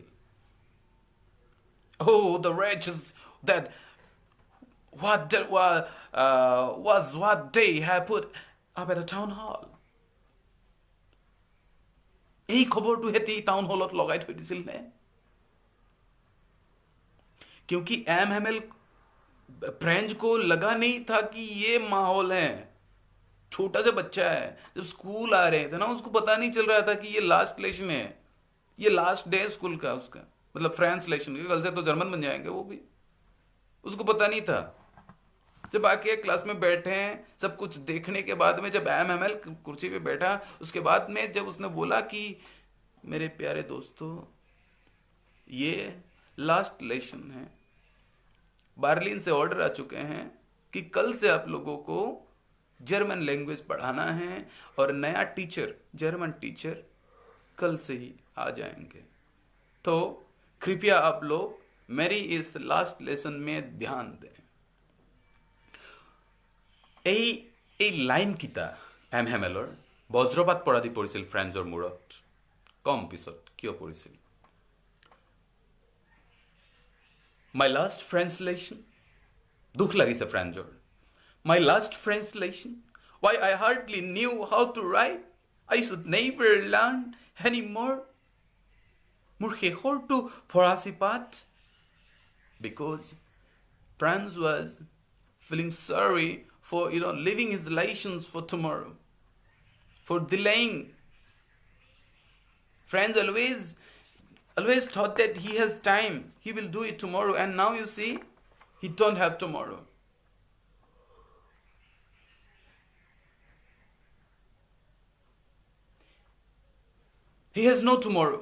Oh, the wretches that what they had put up at a town hall. এই খবৰটো হেতি টাউন হলত লগাই থৈ দিছিল নে? क्योंकि एम हेमेल फ्रेंच को लगा नहीं था कि ये माहौल है। छोटा सा बच्चा है, जब स्कूल आ रहे थे ना, उसको पता नहीं चल रहा था कि ये लास्ट लेशन है, ये लास्ट डे स्कूल का, उसका मतलब फ्रांस लेशन, कल से तो जर्मन बन जाएंगे वो भी, उसको पता नहीं था। जब आके क्लास में बैठे हैं, सब कुछ देखने के बाद में जब एम हेमेल कुर्सी पे बैठा, उसके बाद में जब उसने बोला कि मेरे प्यारे दोस्तों, ये लास्ट लेशन है, बर्लिन से ऑर्डर आ चुके हैं कि कल से आप लोगों को जर्मन लैंग्वेज पढ़ाना है और नया टीचर, जर्मन टीचर कल से ही आ जाएंगे। तो कृपया आप लोग मेरी इस लास्ट लेसन में ध्यान दें। এই লাইনকেইটা এম হেমেলৰ বজ্ৰপাত পৰা দি পৰিছিল ফ্ৰেঞ্চৰ মূৰত। কম পিছত কিয় পৰিছিল। My last translation, দুখ লাগিছে ফ্ৰেঞ্চৰ। My last translation, why I hardly knew how to write, I should never learn anymore. মোৰ শেষৰটো ফৰাচী পাঠ, because Franz was feeling sorry for leaving his lessons for tomorrow, for delaying. Franz always thought that he has time, he will do it tomorrow, and now you see, he don't have tomorrow. He has no tomorrow.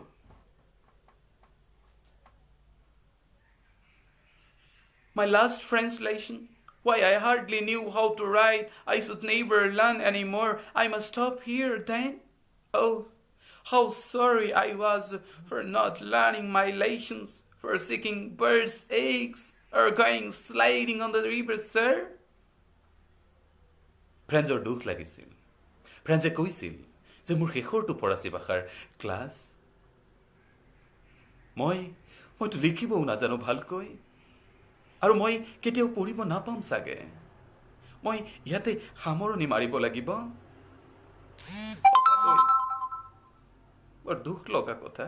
My last translation. Why, I hardly knew how to write. I should never learn anymore. I must stop here then. Oh, how sorry I was for not learning my lessons, for seeking birds' eggs, or going sliding on the river, sir. ফ্ৰেঞ্চৰ দুখ লাগিছিল। ফ্ৰেঞ্চে কৈছিল যে মোৰ শেষৰটো ফৰাচী ভাষাৰ class, মইতো লিখিবও নাজানো ভালকৈ, আৰু মই কেতিয়াও পঢ়িব নাপাম চাগে। মই ইয়াতে সামৰণি মাৰিব লাগিব। বৰ দুখ লগা কথা।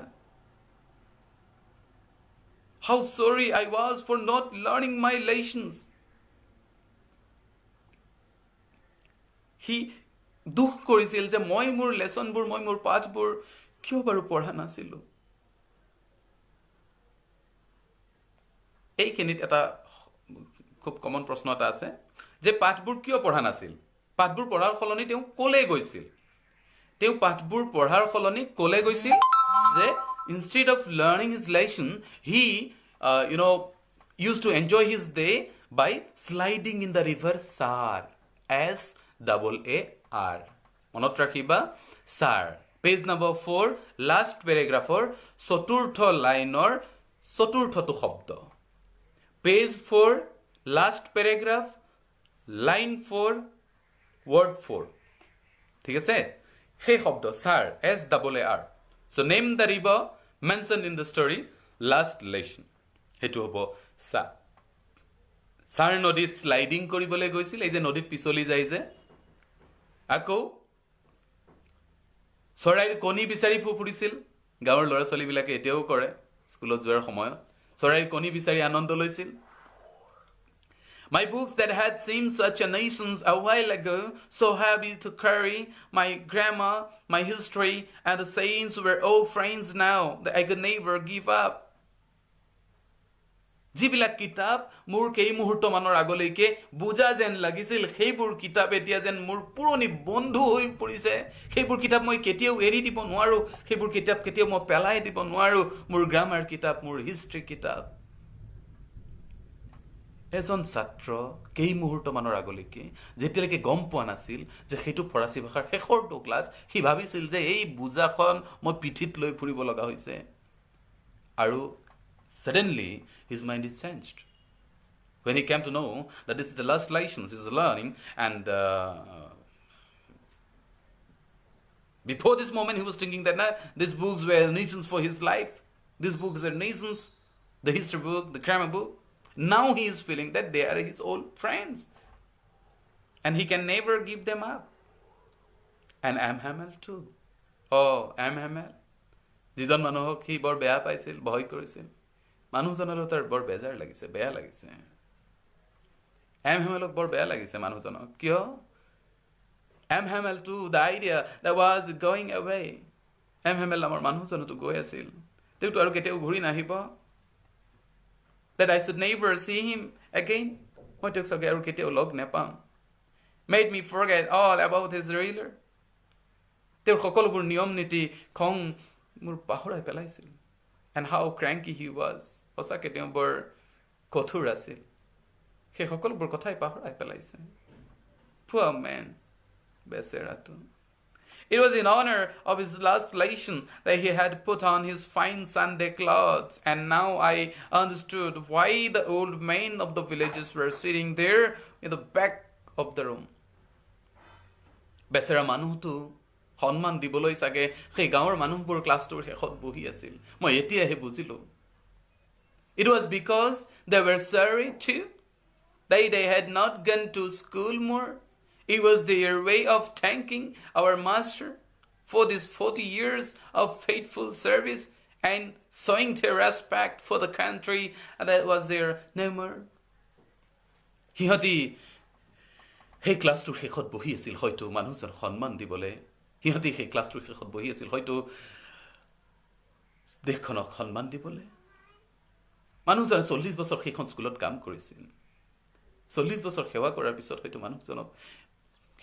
How sorry I was for not learning my lessons. সি দুখ কৰিছিল যে মই মোৰ লেচনবোৰ, মই মোৰ পাঠবোৰ কিয় বাৰু পঢ়া নাছিলো। এইখিনিত এটা খুব কমন প্ৰশ্ন এটা আছে যে পাঠবোৰ কিয় পঢ়া নাছিল। পাঠবোৰ পঢ়াৰ সলনি তেওঁ কলে গৈছিল। তেওঁ পাঠবোৰ পঢ়াৰ সলনি কলে গৈছিল যে instead of learning his lesson, he used to enjoy his day by sliding in the river Sar. S-A-A-R. মনত ৰাখিবা, Sar. Page number 4, last paragraphৰ চতুৰ্থ লাইনৰ চতুৰ্থটো শব্দ। Page 4, last paragraph, line 4, word 4. ঠিক আছে? সেই শব্দ Sar, S-A-A-R. So name the river mentioned in the story, last lesson. সেইটো হ'ব Sar. Sar নদীত স্লাইডিং কৰিবলৈ গৈছিল, এই যে নদীত পিছলি যায় যে। আকৌ চৰাইৰ কণী বিচাৰি ফুৰিছিল। গাঁৱৰ ল'ৰা ছোৱালীবিলাকে এতিয়াও কৰে স্কুলত যোৱাৰ সময়ত। চৰাইৰ কণী বিচাৰি আনন্দ লৈছিল। My books that had seemed such a nuisance a while ago, so happy to carry, my grammar, my history, and the sayings were all friends now that I could never give up. যিবিলাক কিতাপ মোৰ কেই মুহূৰ্তমানৰ আগলৈকে বুজা যেন লাগিছিল, সেইবোৰ কিতাপ এতিয়া যেন মোৰ পুৰণি বন্ধু হৈ পৰিছে। সেইবোৰ কিতাপ মই কেতিয়াও এৰি দিব নোৱাৰো। সেইবোৰ কিতাপ কেতিয়াও মই পেলাই দিব নোৱাৰো। মোৰ গ্ৰামাৰ কিতাপ, মোৰ হিষ্ট্ৰী কিতাপ। এজন ছাত্ৰ কেই মুহূৰ্তমানৰ আগলৈকে যেতিয়ালৈকে গম পোৱা নাছিল যে সেইটো ফৰাচী ভাষাৰ শেষৰটো ক্লাছ, সি ভাবিছিল যে এই বুজাখন মই পিঠিত লৈ ফুৰিব লগা হৈছে। আৰু suddenly his mind is changed when he came to know that this is the last lesson he is learning, and before this moment he was thinking that these books were nuisance for his life, these books are nuisance, the history book, the grammar book. Now he is feeling that they are his old friends and he can never give them up. And Hamel too. Oh, Hamel, যিজন মানুহক সি বৰ বেয়া পাইছিল, ভয় কৰিছিল, মানুহজনৰো তাৰ বৰ বেজাৰ লাগিছে, বেয়া লাগিছে। হেমেলক বৰ বেয়া লাগিছে মানুহজনক। কিয়? Hamel to the idea that was going away. Hamel নামৰ মানুহজনতো গৈ আছিল, তেওঁতো আৰু কেতিয়াও ঘূৰি নাহিব। That I should never see him again. মই তেওঁক চাগে আৰু কেতিয়াও লগ নেপাম। Made me forget all about his ruler. তেওঁৰ সকলোবোৰ নিয়ম নীতি খং মোৰ পাহৰাই পেলাইছিল। And how cranky he was. সঁচাকে তেওঁ বৰ কঠোৰ আছিল। সেই সকলোবোৰ কথাই পাহৰাই পেলাইছে। Poor man. বেচেৰাটো। It was in honor of his last lesson that he had put on his fine Sunday clothes, and now I understood why the old men of the villages were sitting there in the back of the room. বেচেৰা মানুহটো সন্মান দিবলৈ চাগে সেই গাঁৱৰ মানুহবোৰ ক্লাছটোৰ শেষত বহি আছিল। মই এতিয়াহে বুজিলো। It was because they were sorry too, that they had not gone to school more. It was their way of thanking our master for these 40 years of faithful service and showing their respect for the country that was there no more. সিহঁতি সেই ক্লাছটোৰ শেষত বহি আছিল হয়তো মানুহজন সন্মান দিবলৈ। সিহঁতি সেই ক্লাছটোৰ শেষত বহি আছিল হয়তো দেশখনক সন্মান দিবলৈ। মানুহজনে 40 বছৰ সেইখন স্কুলত কাম কৰিছিল। 40 বছৰ সেৱা কৰাৰ পিছত হয়তো মানুহজনক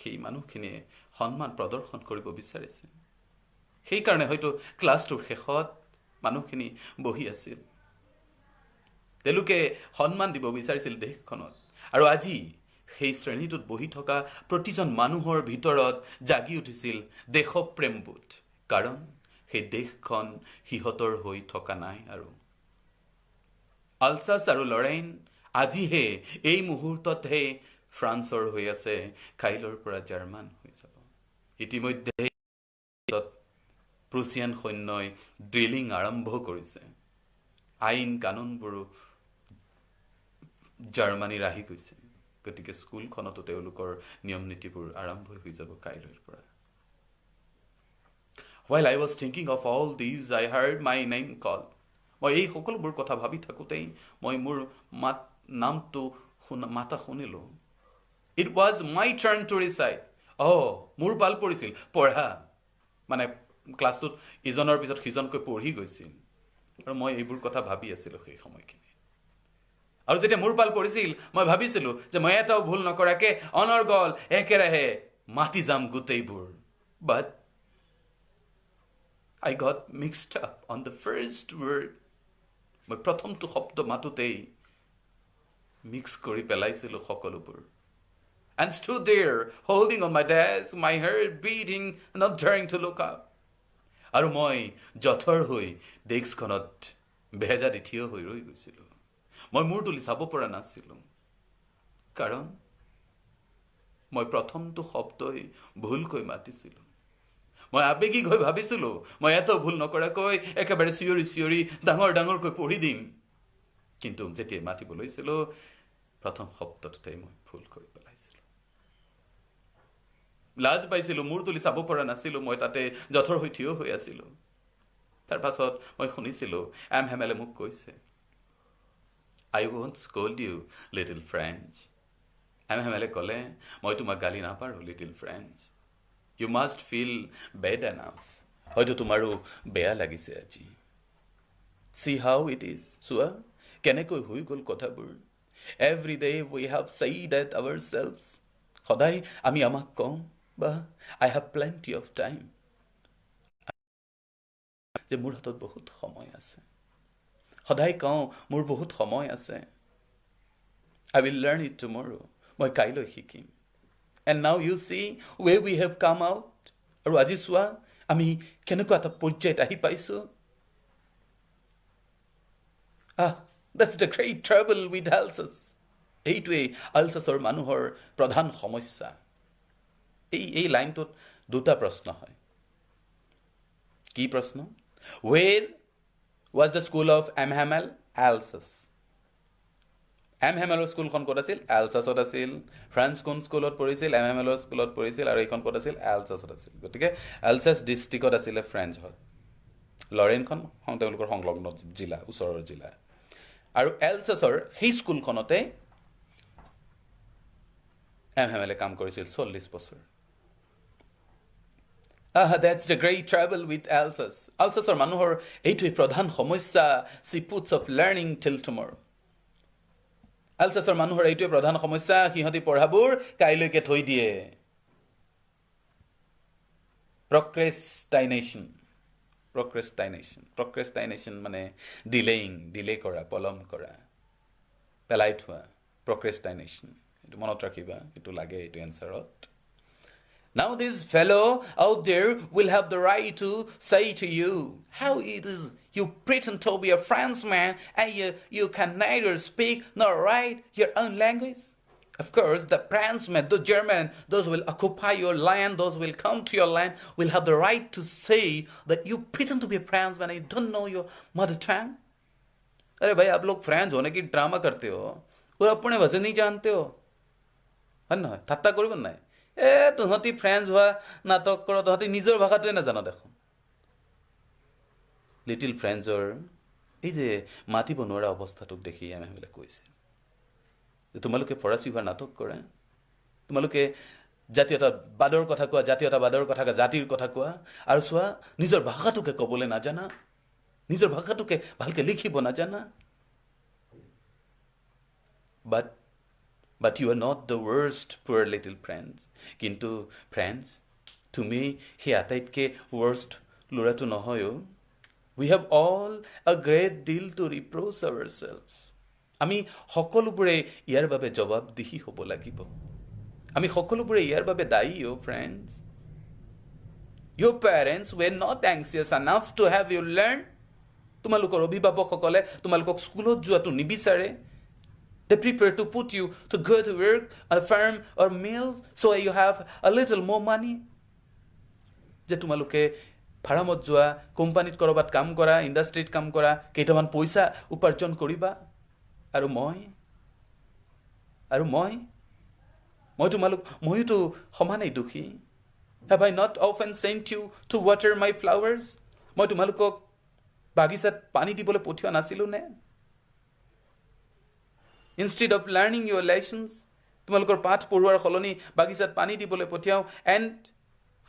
সেই মানুহখিনিয়ে সন্মান প্ৰদৰ্শন কৰিব বিচাৰিছে। সেইকাৰণে হয়তো ক্লাছটোৰ শেষত মানুহখিনি বহি আছিল। তেওঁলোকে সন্মান দিব বিচাৰিছিল দেশখনত আৰু আজি সেই শ্ৰেণীটোত বহি থকা প্ৰতিজন মানুহৰ ভিতৰত জাগি উঠিছিল দেশপ্ৰেমবোধ কাৰণ সেই দেশখন সিহঁতৰ হৈ থকা নাই আৰু আলছাছ আৰু লৰেইন আজিহে এই মুহূৰ্ততহে ফ্ৰান্সৰ হৈ আছে কাইলৈৰ পৰা জাৰ্মান হৈ যাব ইতিমধ্যে প্ৰুছিয়ান সৈন্যই ড্ৰিলিং আৰম্ভ কৰিছে আইন কানুনবোৰো জাৰ্মানীৰ আহি গৈছে গতিকে স্কুলখনতো তেওঁলোকৰ নিয়ম নীতিবোৰ আৰম্ভ হৈ যাব কাইলৈৰ পৰা While I was thinking of all these, I heard my name called. মই এই সকলোবোৰ কথা ভাবি থাকোঁতেই মই মোৰ নামটো মাতা শুনিলোঁ It was my turn to recite. মোৰ পাল পৰিছিল পঢ়া মানে ক্লাছটোত ইজনৰ পিছত সিজনকৈ পঢ়ি গৈছিল আৰু মই এইবোৰ কথা ভাবি আছিলোঁ সেই সময়খিনি আৰু যেতিয়া মোৰ পাল পৰিছিল মই ভাবিছিলোঁ যে মই এটাও ভুল নকৰাকে অনৰ্গল একেৰাহে মাতি যাম গোটেইবোৰ বাট I got mixed up on the first word. মই প্ৰথমটো শব্দ মাতোতেই মিক্স কৰি পেলাইছিলোঁ সকলোবোৰ and stood there holding on my desk, my heart beating, not daring to look up. আৰু মই জঠৰ হৈ ডেস্কখনত বেহেজা দি থিয় হৈ ৰৈ গৈছিলোঁ মই মূৰ তুলি চাব পৰা নাছিলোঁ কাৰণ মই প্ৰথমটো শব্দই ভুলকৈ মাতিছিলোঁ মই আবেগিক হৈ ভাবিছিলোঁ মই এটাও ভুল নকৰাকৈ একেবাৰে চিঞৰি ডাঙৰ ডাঙৰকৈ পঢ়ি দিম কিন্তু যেতিয়া মাতিব লৈছিলোঁ প্ৰথম শব্দটোতেই মই ভুল কৰি পেলাইছিলোঁ লাজ পাইছিলোঁ মূৰ তুলি চাব পৰা নাছিলোঁ মই তাতে জঠৰ হৈ থিয় হৈ আছিলোঁ তাৰ পাছত মই শুনিছিলোঁ এম হেমেলে মোক কৈছে I won't scold you, little French. M হেমেলে ক'লে মই তোমাক গালি নাপাৰোঁ little French. You must feel bad enough. হয়তো তোমাৰো বেয়া লাগিছে আজি See how it is. চোৱা কেনেকৈ হৈ গ'ল কথাবোৰ Every day we have said that ourselves. সদায় আমি আমাক কওঁ বা I have plenty of time. যে মোৰ হাতত বহুত সময় আছে সদায় কওঁ মোৰ বহুত সময় আছে I will learn it tomorrow. মই কাইলৈ শিকিম And now you see where we have come out. আৰু আজি চোৱা আমি কেনেকুৱা এটা পৰ্যায়ত আহি পাইছোঁ That's the great trouble with Alsace. এইটোৱেই আলছাছৰ মানুহৰ প্ৰধান সমস্যা এই লাইনটোত দুটা প্ৰশ্ন হয় কি প্ৰশ্ন Where was the school of Amhamel? Alsace. এমহেমেলৰ স্কুলখন ক'ত আছিল এলছাছত আছিল ফ্ৰান্স কোন স্কুলত পঢ়িছিল এমহেমেলৰ স্কুলত পঢ়িছিল আৰু এইখন ক'ত আছিল এলছাছত আছিল গতিকে এলছাছ ডিষ্ট্ৰিক্টত আছিলে ফ্ৰেঞ্চত লৰেইনখন তেওঁলোকৰ সংলগ্ন জিলা ওচৰৰ জিলা আৰু এলছাছৰ সেই স্কুলখনতে এমহেমেলে কাম কৰিছিল 40 বছৰ That's the great trouble with Alsace. Alsaceৰ মানুহৰ এইটোৱেই প্ৰধান সমস্যা She puts off learning till tomorrow. আলছাছৰ মানুহৰ এইটোৱে প্ৰধান সমস্যা সিহঁতি পঢ়াবোৰ কাইলৈকে থৈ দিয়ে Procrastination মানে ডিলে কৰা পলম কৰা পেলাই থোৱা Procrastination এইটো মনত ৰাখিবা এইটো লাগে এইটো এনসাৰত Now this fellow out there will have the right to say to you how it is you pretend to be a Frenchman and you can neither speak nor write your own language. Of course, the Frenchmen, the German, those will occupy your land, those will come to your land, will have the right to say that you pretend to be a Frenchman and you don't know your mother tongue. अरे भाई आप लोग French होने की drama करते हो और अपने वजह नहीं जानते हो है ना ঠাট্টা কৰিব নাই তহঁতি ফ্ৰেঞ্চ হোৱা নাটক কৰ তহঁতি নিজৰ ভাষাটোৱে নাজানো দেখোন লিটিল ফ্ৰেঞ্চৰ এই যে মাতিব নোৱাৰা অৱস্থাটোক দেখি এমহেমেলে কৈছে যে তোমালোকে ফৰাচী হোৱা নাটক কৰা তোমালোকে জাতীয়তাবাদৰ কথা কোৱা জাতিৰ কথা কোৱা আৰু চোৱা নিজৰ ভাষাটোকে ক'বলৈ নাজানা নিজৰ ভাষাটোকে ভালকে লিখিব নাজানা But you are not the worst, poor little friends. কিন্তু friends, তুমি সেই আটাইতকৈ worst ল'ৰাটো নহয়ো We have all a great deal to reproach ourselves. আমি সকলোবোৰে ইয়াৰ বাবে জবাবদিহি হ'ব লাগিব আমি সকলোবোৰে ইয়াৰ বাবে দায়ী friends Your parents were not anxious enough to have you learn তোমালোকৰ অভিভাৱকসকলে তোমালোকক স্কুলত যোৱাটো নিবিচাৰে They prepare to put you to go to work, a farm or mills so you have a little more money. যে তোমালোকে ফাৰ্মত যোৱা কোম্পানীত কৰবাত কাম কৰা ইণ্ডাষ্ট্ৰীত কাম কৰা কেইটামান পইচা উপাৰ্জন কৰিবা আৰু মইতো সমানেই দুখী Have I not often sent you to water my flowers? মই তোমালোকক বাগিচাত পানী দিবলৈ পঠিওৱা নাছিলো নে Instead of learning your lessons, তোমালোকৰ পাঠ পঢ়ুৱাৰ সলনি বাগিচাত পানী দিবলৈ পঠিয়াও and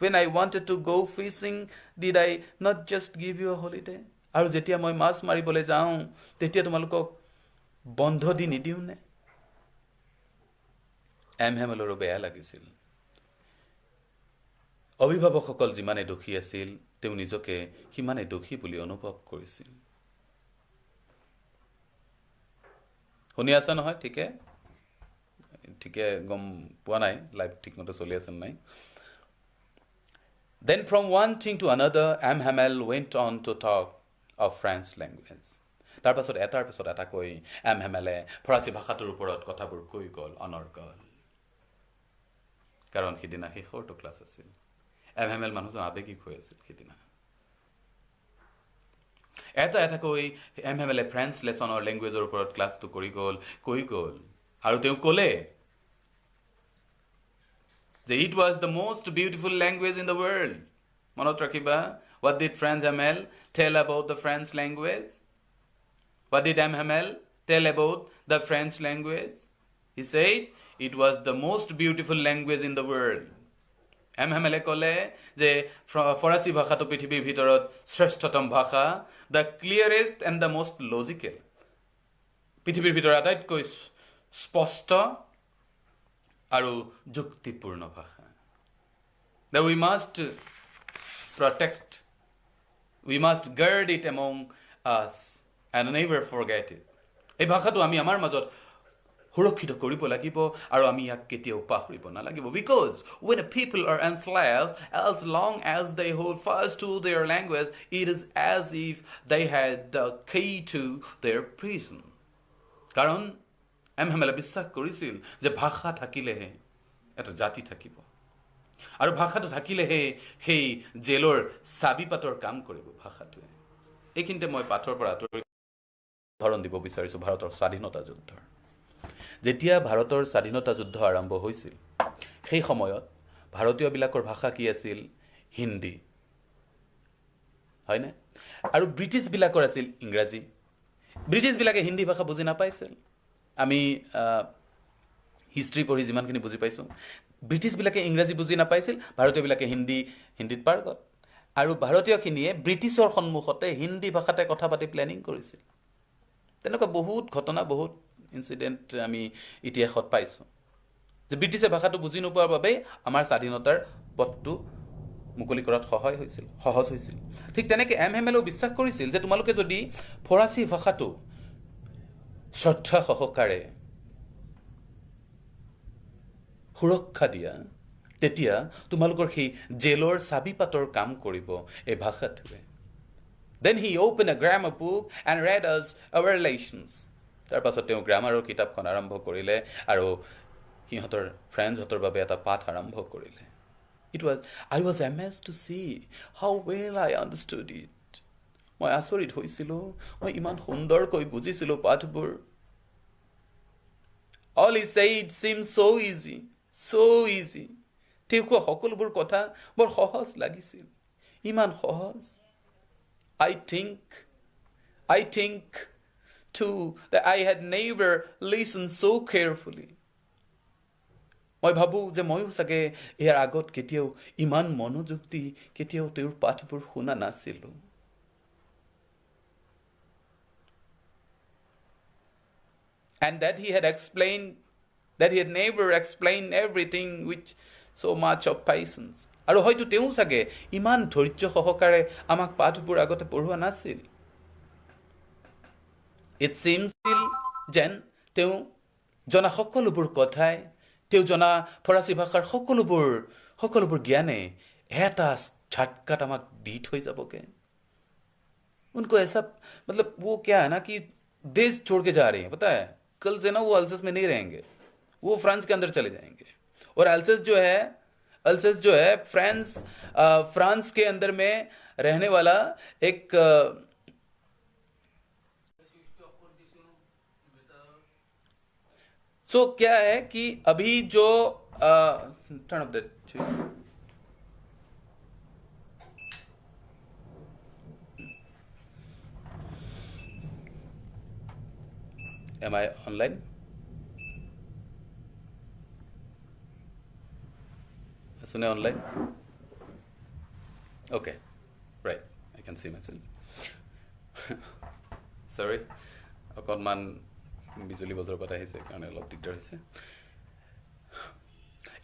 when I wanted to go fishing, did I not just give you a holiday? আৰু যেতিয়া মই মাছ মাৰিবলৈ যাওঁ তেতিয়া তোমালোকক বন্ধ দি নিদিওঁ নে হেমেলৰো বেয়া লাগিছিল অভিভাৱকসকল যিমানে দুখী আছিল তেওঁ নিজকে সিমানে দুখী বুলি অনুভৱ কৰিছিল শুনি আছা নহয় ঠিকে গম পোৱা নাই লাইভ ঠিকমতে চলি আছে নাই Then from one thing to another, Hamel went on to talk of French language. তাৰ পাছত এটাৰ পিছত এটা কৈ হেমেলে ফৰাচী ভাষাটোৰ ওপৰত কথাবোৰ কৈ গ'ল অনৰ্গল কাৰণ সিদিনা শেষৰটো ক্লাছ আছিল হেমেল মানুহজন আবেগিক হৈ আছিল সিদিনা এটা কৈ হেমেলে ফ্ৰেঞ্চ লেছনৰ লেংগুৱেজৰ ওপৰত ক্লাছটো কৈ গ'ল আৰু তেওঁ ক'লে যে it was the most beautiful language in the world মনত ৰাখিবা what did Franz Hamel tell about the French language what did Hamel tell about the French language he said it was the most beautiful language in the world হেমেলে ক'লে যে ফৰাচী ভাষাটো পৃথিৱীৰ ভিতৰত শ্ৰেষ্ঠতম ভাষা the clearest and the most logical পৃথিৱীৰ ভিতৰত আটাইতকৈ স্পষ্ট আৰু যুক্তিপূৰ্ণ ভাষা that we must protect we must guard it among us and never forget it এই ভাষাটো আমি আমাৰ মাজত সুৰক্ষিত কৰিব লাগিব আৰু আমি ইয়াক কেতিয়াও পাহৰিব নালাগিব because when a people are enslaved as long as they hold fast to their language it is as if they had the key to their prison কাৰণ হেমেলে বিশ্বাস কৰিছিল যে ভাষা থাকিলেহে এটা জাতি থাকিব আৰু ভাষাটো থাকিলেহে সেই জেলৰ চাবিপাতৰ কাম কৰিব ভাষাটোৱে এইখিনিতে মই পাঠৰ পৰা উদাহৰণ দিব বিচাৰিছো ভাৰতৰ স্বাধীনতা যুদ্ধৰ যেতিয়া ভাৰতৰ স্বাধীনতা যুদ্ধ আৰম্ভ হৈছিল সেই সময়ত ভাৰতীয়বিলাকৰ ভাষা কি আছিল হিন্দী হয়নে আৰু ব্ৰিটিছবিলাকৰ আছিল ইংৰাজী ব্ৰিটিছবিলাকে হিন্দী ভাষা বুজি নাপাইছিল আমি হিষ্ট্ৰী পঢ়ি যিমানখিনি বুজি পাইছোঁ ব্ৰিটিছবিলাকে ইংৰাজী বুজি নাপাইছিল ভাৰতীয়বিলাকে হিন্দীত পাৰ্গত আৰু ভাৰতীয়খিনিয়ে ব্ৰিটিছৰ সন্মুখতে হিন্দী ভাষাতে কথা পাতি প্লেনিং কৰিছিল তেনেকুৱা বহুত ঘটনা বহুত ইনচিডেণ্ট আমি ইতিহাসত পাইছোঁ যে ব্ৰিটিছে ভাষাটো বুজি নোপোৱাৰ বাবে আমাৰ স্বাধীনতাৰ পথটো মুকলি কৰাত সহজ হৈছিল ঠিক তেনেকৈ হেমেলেও বিশ্বাস কৰিছিল যে তোমালোকে যদি ফৰাচী ভাষাটো শ্ৰদ্ধা সহকাৰে সুৰক্ষা দিয়া তেতিয়া তোমালোকৰ সেই জেলৰ চাবিপাতৰ কাম কৰিব এই ভাষাটোৱে Then he opened a grammar book and read us our lessons. তাৰ পাছত তেওঁ গ্ৰামাৰৰ কিতাপখন আৰম্ভ কৰিলে আৰু সিহঁতৰ ফ্ৰেণ্ডছহঁতৰ বাবে এটা পাঠ আৰম্ভ কৰিলে I was amazed to see how well I understood it. মই আচৰিত হৈছিলোঁ মই ইমান সুন্দৰকৈ বুজিছিলোঁ পাঠবোৰ All he said seemed so easy. তেওঁ কোৱা সকলোবোৰ কথা বৰ সহজ লাগিছিল ইমান সহজ I think too that I had never listened so carefully. মই ভাবোঁ যে ময়ো চাগে ইয়াৰ আগত কেতিয়াও ইমান মনোযোগ দি কেতিয়াও তেওঁৰ পাঠবোৰ শুনা নাছিলোঁ and that he had never explained everything with so much of patience. আৰু হয়তো তেওঁ চাগে ইমান ধৈৰ্য সহকাৰে আমাক পাঠবোৰ আগতে পঢ়োৱা নাছিল It seems যেন তেওঁ জনা সকলোবোৰ কথাই তেওঁ জনা ফৰাচী ভাষাৰ সকলোবোৰ জ্ঞানে এটা ঝাটকাত আমাক দি থৈ যাবগে उनको ऐसा मतलब वो क्या है ना कि देश छोड़ के जा रही हैं पता है कल से ना वो अल्सस में नहीं रहेंगे वो फ्रांस के अंदर चले जाएंगे और अल्सस जो है फ्रांस के अंदर में रहने वाला एक सो क्या है कि अभी जो turn off that Am I online? Sune online? Okay, right. I can see myself. Sorry. অকণমান বিজুলী বজৰ পৰা আহিছে কাৰণে অলপ দিগদাৰ হৈছে.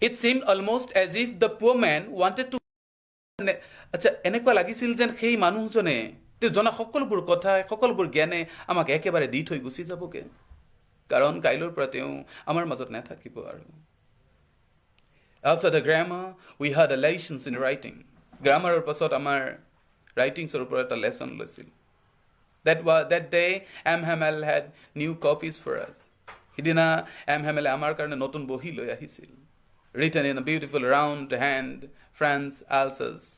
It seemed almost as if the poor man wanted to আচ্ছা এনেকুৱা লাগিছিল যেন সেই মানুহজনে তেওঁ জনা সকলোবোৰ কথা সকলোবোৰ জ্ঞানে আমাক একেবাৰে দি থৈ গুচি যাবগে কাৰণ কাইলৈৰ পৰা তেওঁ আমাৰ মাজত নাথাকিব আৰু After the grammar, we had a lessons in writing. Grammaৰৰ পাছত আমাৰ ৰাইটিংছৰ ওপৰত এটা লেসন লৈছিল. That day, M. Hamel had new copies for us. সিদিনা M. Hamel আমাৰ কাৰণে নতুন বহি লৈ আহিছিল. Written in a beautiful round hand, France Alsace.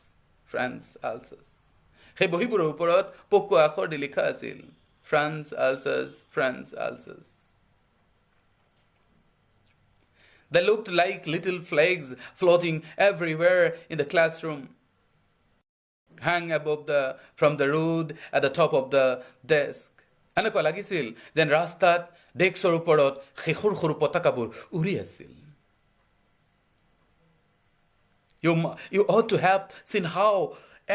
সেই বহিবোৰৰ ওপৰত পকোৱা আখৰ দি লিখা আছিল. France Alsace. They looked like little flags floating everywhere in the classroom, hung from the rood at the top of the desk. এনেকুৱা লাগিছিল যেন ৰাস্তাত ডেস্কৰ ওপৰত সৰু সৰু পতাকাবোৰ উৰি আছিল. You ought to have seen how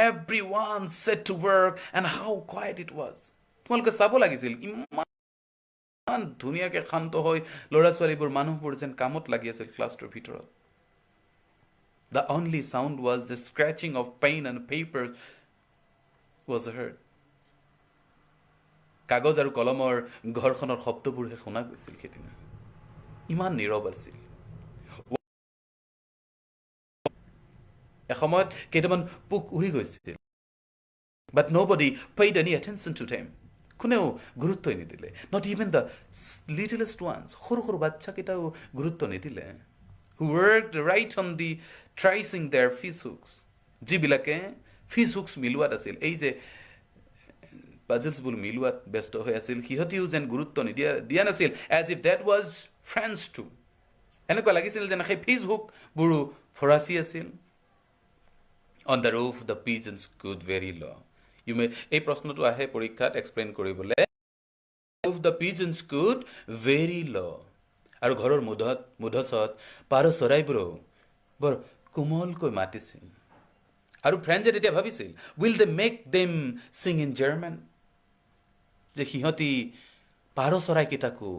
everyone set to work and how quiet it was. তোমালোকে চাব লাগিছিল ইমান ধুনীয়াকে শান্ত হৈ ল'ৰা ছোৱালীবোৰ মানুহবোৰ যেন কামত লাগি আছিল ক্লাছটোৰ ভিতৰত. The only sound was the scratching of pen and paper was heard. কাগজ আৰু কলমৰ ঘৰখনৰ শব্দবোৰহে শুনা গৈছিল সেইদিনা. ইমান নীৰৱ আছিল. এসময়ত কেইটামান পোক উৰি গৈছিল. But nobody paid any attention to them. কোনেও গুৰুত্বই নিদিলে. Not even the littlest ones. সৰু সৰু বাচ্চাকেইটাও গুৰুত্ব নিদিলে. Who worked right on the tracing their fish hooks. যিবিলাকে fish hooks মিলোৱাত আছিল. এই যে পাজলছবোৰ মিলোৱাত ব্যস্ত হৈ আছিল সিহঁতিও যেন গুৰুত্ব দিয়া নাছিল. As if that was France too. এনেকুৱা লাগিছিল যেন সেই fish hookবোৰো ফৰাচী আছিল. On the roof the pigeons stood very low. এই প্ৰশ্নটো আহে পৰীক্ষাত এক্সপ্লেইন কৰিবলৈ. The pigeons stood very low. আৰু ঘৰৰ মুধচত পাৰ চৰাইবোৰো বৰ কোমলকৈ মাতিছিল. আৰু ফ্ৰেঞ্চে তেতিয়া ভাবিছিল will they make them sing in German? যে সিহঁতি পাৰ চৰাইকেইটাকো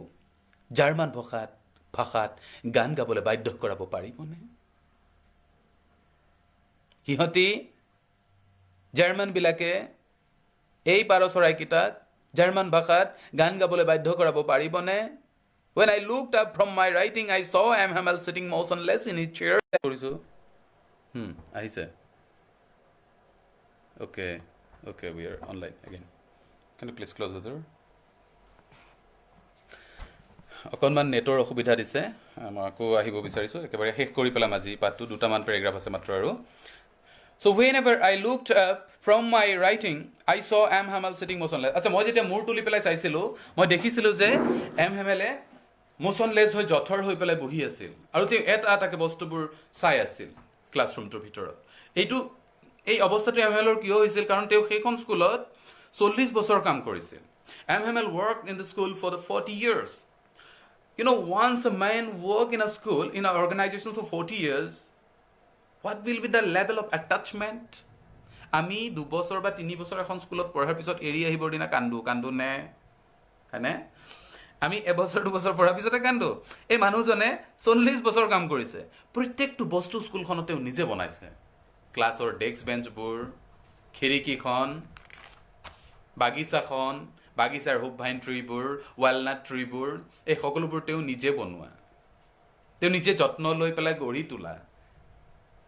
জাৰ্মান ভাষাত গান গাবলৈ বাধ্য কৰাব পাৰিবনে? সিহঁতি জাৰ্মানবিলাকে এই পাৰ চৰাইকেইটাক জাৰ্মান ভাষাত গান গাবলৈ বাধ্য কৰাব পাৰিবনে? When I looked up from my writing, I saw M. Hamel sitting motionless in his chair. আহিছে. Okay, we are online again. Can you please close the door? অকণমান নেটৰ অসুবিধা দিছে. মই আকৌ আহিব বিচাৰিছোঁ. একেবাৰে শেষ কৰি পেলাম আজি পাঠটো. দুটামান পেৰাগ্ৰাফ আছে মাত্ৰ আৰু. So whenever I looked up from my writing, I saw M. Hamel sitting motionless. আচ্ছা মই যেতিয়া মূৰ তুলি পেলাই চাইছিলোঁ মই দেখিছিলোঁ যে M. Hamele motionless হৈ জঠৰ হৈ পেলাই বহি আছিল আৰু তেওঁ এটাকে বস্তুবোৰ চাই আছিল ক্লাছৰুমটোৰ ভিতৰত. এই অৱস্থাটো M. Hamelৰ কিয় হৈছিল কাৰণ তেওঁ সেইখন স্কুলত 40 বছৰ কাম কৰিছিল. M. Hamel worked in the school for the 40 years. You know, once a man work in a school, in an organization for 40 years, what will be the level of attachment? আমি 2 বছৰ বা 3 বছৰ এখন স্কুলত পঢ়াৰ পিছত এৰি আহিবৰ দিনা কান্দো নে হয়নে? আমি 1 বছৰ 2 বছৰ পঢ়াৰ পিছতে কান্দো. এই মানুহজনে 40 বছৰ কাম কৰিছে. প্ৰত্যেকটো বস্তু স্কুলখনতে নিজে বনাইছে. ক্লাছৰ ডেস্ক বেঞ্চবোৰ, খিৰিকীখন, বাগিচাখন, বাগিচাৰ হুপভাইন ট্ৰিবোৰ, ৱালনাট ট্ৰিবোৰ, এই সকলোবোৰ তেওঁ নিজে বনোৱা, তেওঁ নিজে যত্ন লৈ পেলাই গঢ়ি তোলা,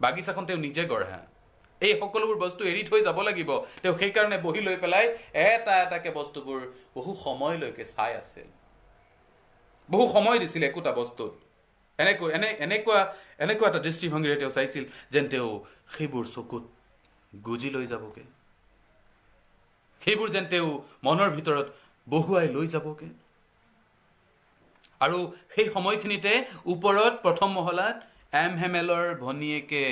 বাগিচাখন তেওঁ নিজে গঢ়া। এই সকলোবোৰ বস্তু এৰি থৈ যাব লাগিব। তেওঁ সেইকাৰণে বহি লৈ পেলাই এটা এটাকে বস্তুবোৰ বহু সময়লৈকে চাই আছিল, বহু সময় দিছিল একোটা বস্তুত। এনেকুৱা এটা দৃষ্টিভংগীৰে তেওঁ চাইছিল যেন তেওঁ সেইবোৰ চকুত গুজি লৈ যাবগে, সেইবোৰ যেন তেওঁ মনৰ ভিতৰত বহুৱাই লৈ যাবগে। আৰু সেই সময়খিনিতে ওপৰত প্ৰথম মহলাত এম হেমেলৰ ভনীয়েকে,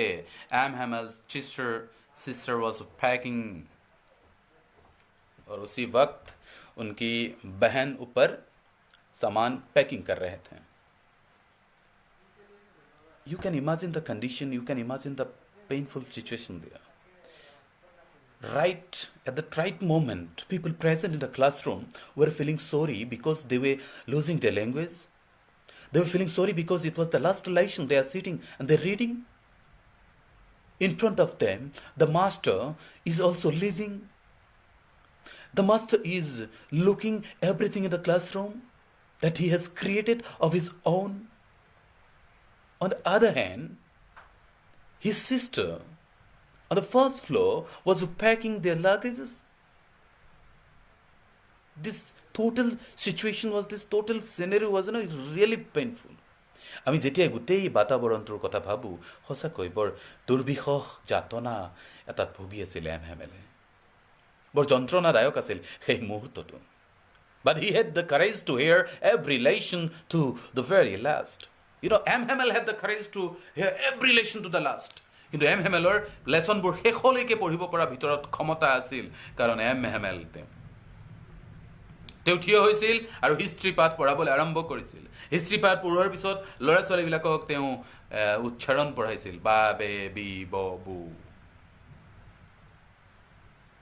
एम हेमल्स सिस्टर वॉज पैकिंग, और उसी वक्त उनकी बहन ऊपर सामान पैकिंग कर रहे थे। You can imagine the condition, you can imagine the painful situation there. Right at the right moment, people present in the classroom were feeling sorry because they were losing their language. They were feeling sorry because it was the last lesson. They are sitting and they're reading. In front of them, the master is also living. The master is looking everything in the classroom that he has created of his own. On the other hand, his sister on the first floor was packing their luggages. This total situation was, this total scenario was really painful. আমি যেতিয়া গোটেই বাতাবৰণটোৰ কথা ভাবোঁ, সঁচাকৈ বৰ দুৰ্বিষহ যাতনা এটাত ভুগি আছিল এম হেমেলে। বৰ যন্ত্ৰণাদায়ক আছিল সেই মুহূৰ্তটো। But he had the courage to hear every lesson to the very last. M. Hamel had the courage to hear every lesson to the last. কিন্তু এম হেমেলৰ লেচনবোৰ শেষলৈকে পঢ়িব পৰা ভিতৰত ক্ষমতা আছিল, কাৰণ এম হেমেল তেওঁ থিয় হৈছিল আৰু হিষ্ট্ৰী পাঠ পঢ়াবলৈ আৰম্ভ কৰিছিল। হিষ্ট্ৰী পাঠ পঢ়োৱাৰ পিছত ল'ৰা ছোৱালীবিলাকক তেওঁ উচ্চাৰণ পঢ়াইছিল, বা বে বি ব বু।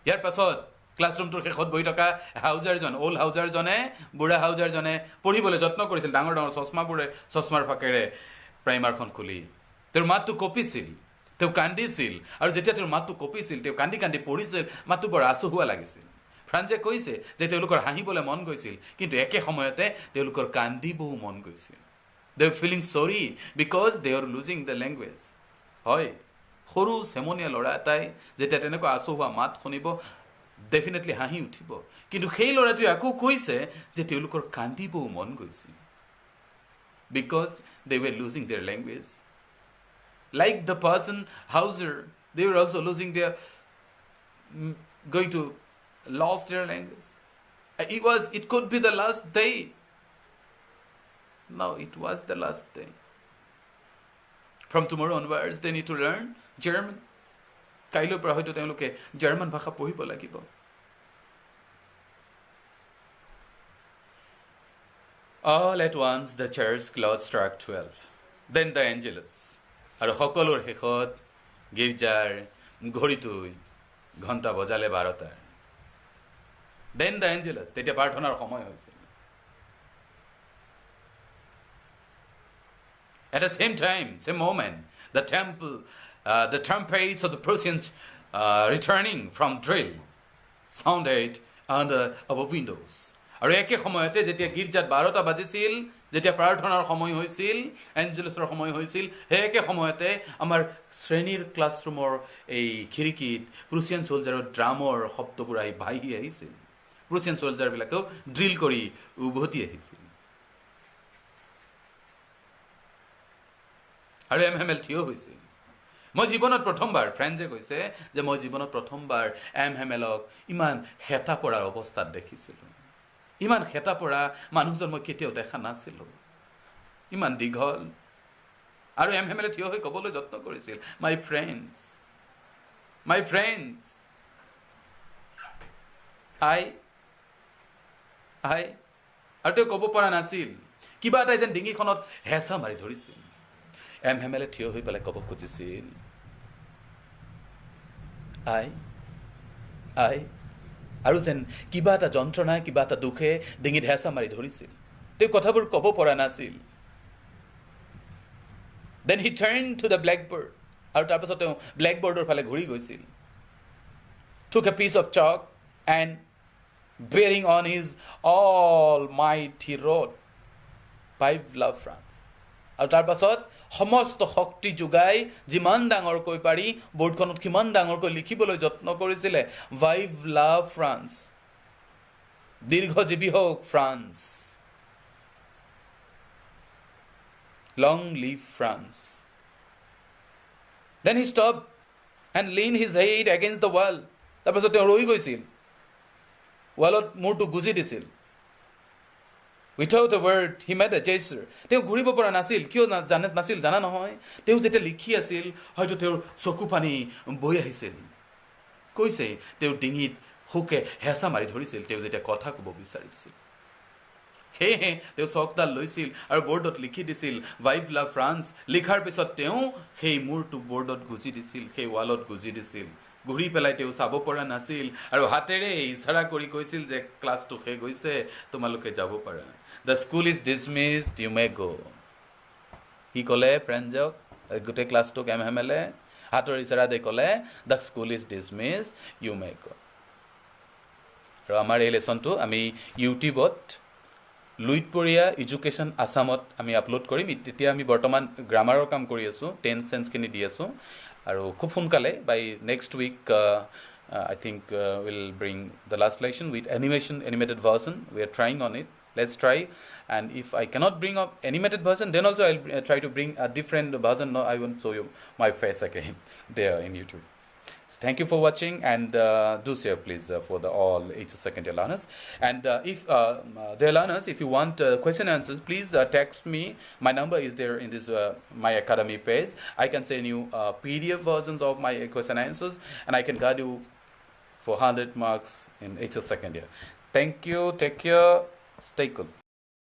ইয়াৰ পাছত ক্লাছৰুমটোৰ শেষত বহি থকা হাউজাৰজন, অল্ড হাউজাৰজনে, বুঢ়া হাউজাৰজনে পঢ়িবলৈ যত্ন কৰিছিল, ডাঙৰ ডাঙৰ চশমাৰ ফাকেৰে প্ৰাইমাৰখন খুলি। তেওঁৰ মাতটো কঁপিছিল, তেওঁ কান্দিছিল, আৰু যেতিয়া তেওঁৰ মাতটো কঁপিছিল, তেওঁ কান্দি কান্দি পঢ়িছিল, মাতটো বৰ আচহুৱা লাগিছিল। ফ্ৰান্সে কৈছে যে তেওঁলোকৰ হাঁহিবলৈ মন গৈছিল, কিন্তু একে সময়তে তেওঁলোকৰ কান্দিবও মন গৈছিল। দে আৰ ফিলিং চৰি because they R losing the language. হয়, সৰু চেমনীয়া ল'ৰা এটাই যেতিয়া তেনেকুৱা আচহুৱা মাত শুনিব, ডেফিনেটলি হাঁহি উঠিব। কিন্তু সেই ল'ৰাটোৱে আকৌ কৈছে যে তেওঁলোকৰ কান্দিবও মন গৈছিল, because they were losing their language. Like the person Hauser, they were also losing their, going to lost their language. It could be the last day. No, it was the last day. From tomorrow onwards, they need to learn German. কাইলৈৰ পৰা হয়তো তেওঁলোকে German ভাষা পঢ়িব লাগিব। All at once the church clock struck 12. Then the Angelus. আৰু সকলোৰ শেষত গীৰ্জাৰ ঘড়ীটোই ঘণ্টা বজালে 12টাৰ। Then the Angelus, তেতিয়া প্ৰাৰ্থনাৰ সময় হৈছিল। At the same time, same moment, the trumpets of the Prussians returning from drill sounded under our windows. আৰু একে সময়তে যেতিয়া গীৰ্জাত 12টা বাজিছিল, যেতিয়া প্ৰাৰ্থনাৰ সময় হৈছিল, এঞ্জেলছৰ সময় হৈছিল, সেই একে সময়তে আমাৰ শ্ৰেণীৰ ক্লাছৰুমৰ এই খিৰিকীত প্ৰুছিয়ান চলজাৰৰ ড্ৰামৰ শব্দবোৰ ভাহি আহিছিল। প্ৰুছিয়ান চলজাৰবিলাকেও ড্ৰিল কৰি উভতি আহিছিল। আৰু এম হেমেল থিয় হৈছিল। মই জীৱনত প্ৰথমবাৰ, ফ্ৰেণ্ডে কৈছে যে মই জীৱনত প্ৰথমবাৰ এম হেমেলক ইমান হেতা পৰাৰ অৱস্থাত দেখিছিলোঁ। ইমান হেতা পৰা মানুহজন মই কেতিয়াও দেখা নাছিলোঁ, ইমান দীঘল। আৰু এম হেমেলে থিয় হৈ ক'বলৈ যত্ন কৰিছিল, মাই ফ্ৰেণ্ডছ, আৰু তেওঁ ক'ব পৰা নাছিল, কিবা এটাই যেন ডিঙিখনত হেঁচা মাৰি ধৰিছিল। এম হেমেলে থিয় হৈ পেলাই ক'ব খুজিছিল, আৰু যেন কিবা এটা যন্ত্ৰণাই, কিবা এটা দুখে ডিঙিত হেঁচা মাৰি ধৰিছিল। তেওঁ কথাবোৰ ক'ব পৰা নাছিল। Then he turned to the blackboard, আৰু তাৰপাছত তেওঁ ব্লেকবৰ্ডৰ ফালে ঘূৰি গৈছিল, took a piece of chalk and bearing on his all might he wrote, "Five love France." আৰু তাৰ পাছত সমস্ত শক্তি যোগাই যিমান ডাঙৰকৈ পাৰি বোৰ্ডখনত কিমান ডাঙৰকৈ লিখিবলৈ যত্ন কৰিছিলে, "ভাইভ লাভ ফ্ৰান্স", দীৰ্ঘজীৱী হওক France, long live France. Then he stopped and leaned his head against the wall. তাৰপাছত তেওঁ ৰৈ গৈছিল, ৱালত মূৰটো গুজি দিছিল। Without a word, he made a gesture. তেওঁ ঘূৰিব পৰা নাছিল, কিয় নাছিল জানা নহয়? তেওঁ যেতিয়া লিখি আছিল, হয়তো তেওঁৰ চকু পানী বৈ আহিছিল। কৈছে তেওঁৰ ডিঙিত হুকে হেঁচা মাৰি ধৰিছিল তেওঁ যেতিয়া কথা ক'ব বিচাৰিছিল। সেয়েহে তেওঁ চকডাল লৈছিল আৰু বৰ্ডত লিখি দিছিল, "ভাইভ লাভ ফ্ৰান্স"। লিখাৰ পিছত তেওঁ সেই মূৰটো বৰ্ডত গুজি দিছিল, সেই ৱালত গুজি দিছিল। ঘূৰি পেলাই তেওঁ চাব পৰা নাছিল আৰু হাতেৰে ইচাৰা কৰি কৈছিল যে ক্লাছটো শেষ হৈছে, তোমালোকে যাব পাৰা। "The school is dismissed, you may go." কি ক'লে ফ্ৰেণ্ডজক? গোটেই ক্লাছটোক এমহেমেলে হাতৰ ইচাৰা দি ক'লে, "The school is dismissed, you may go." আৰু আমাৰ এই লেচনটো আমি ইউটিউবত লুইতপৰীয়া এডুকেশ্যন আছামত আমি আপলোড কৰিম। তেতিয়া আমি বৰ্তমান গ্ৰামাৰৰ কাম কৰি আছোঁ, টেন্স চেন্সখিনি দি আছোঁ। আৰু খুব সোনকালে by next week I think we'll bring the last lesson with animated version. We are trying on it. Let's try. And if I cannot bring up animated version, then also I'll try to bring a different version. No, I won't show you my face again there in YouTube. So thank you for watching, and do share please for the all second year learners. And if dear learners, if you want question answers, please text me. My number is there in this my academy page. I can send you PDF versions of my question answers, and I can guide you for 100 marks in second year. Thank you. Take care. Stay cool.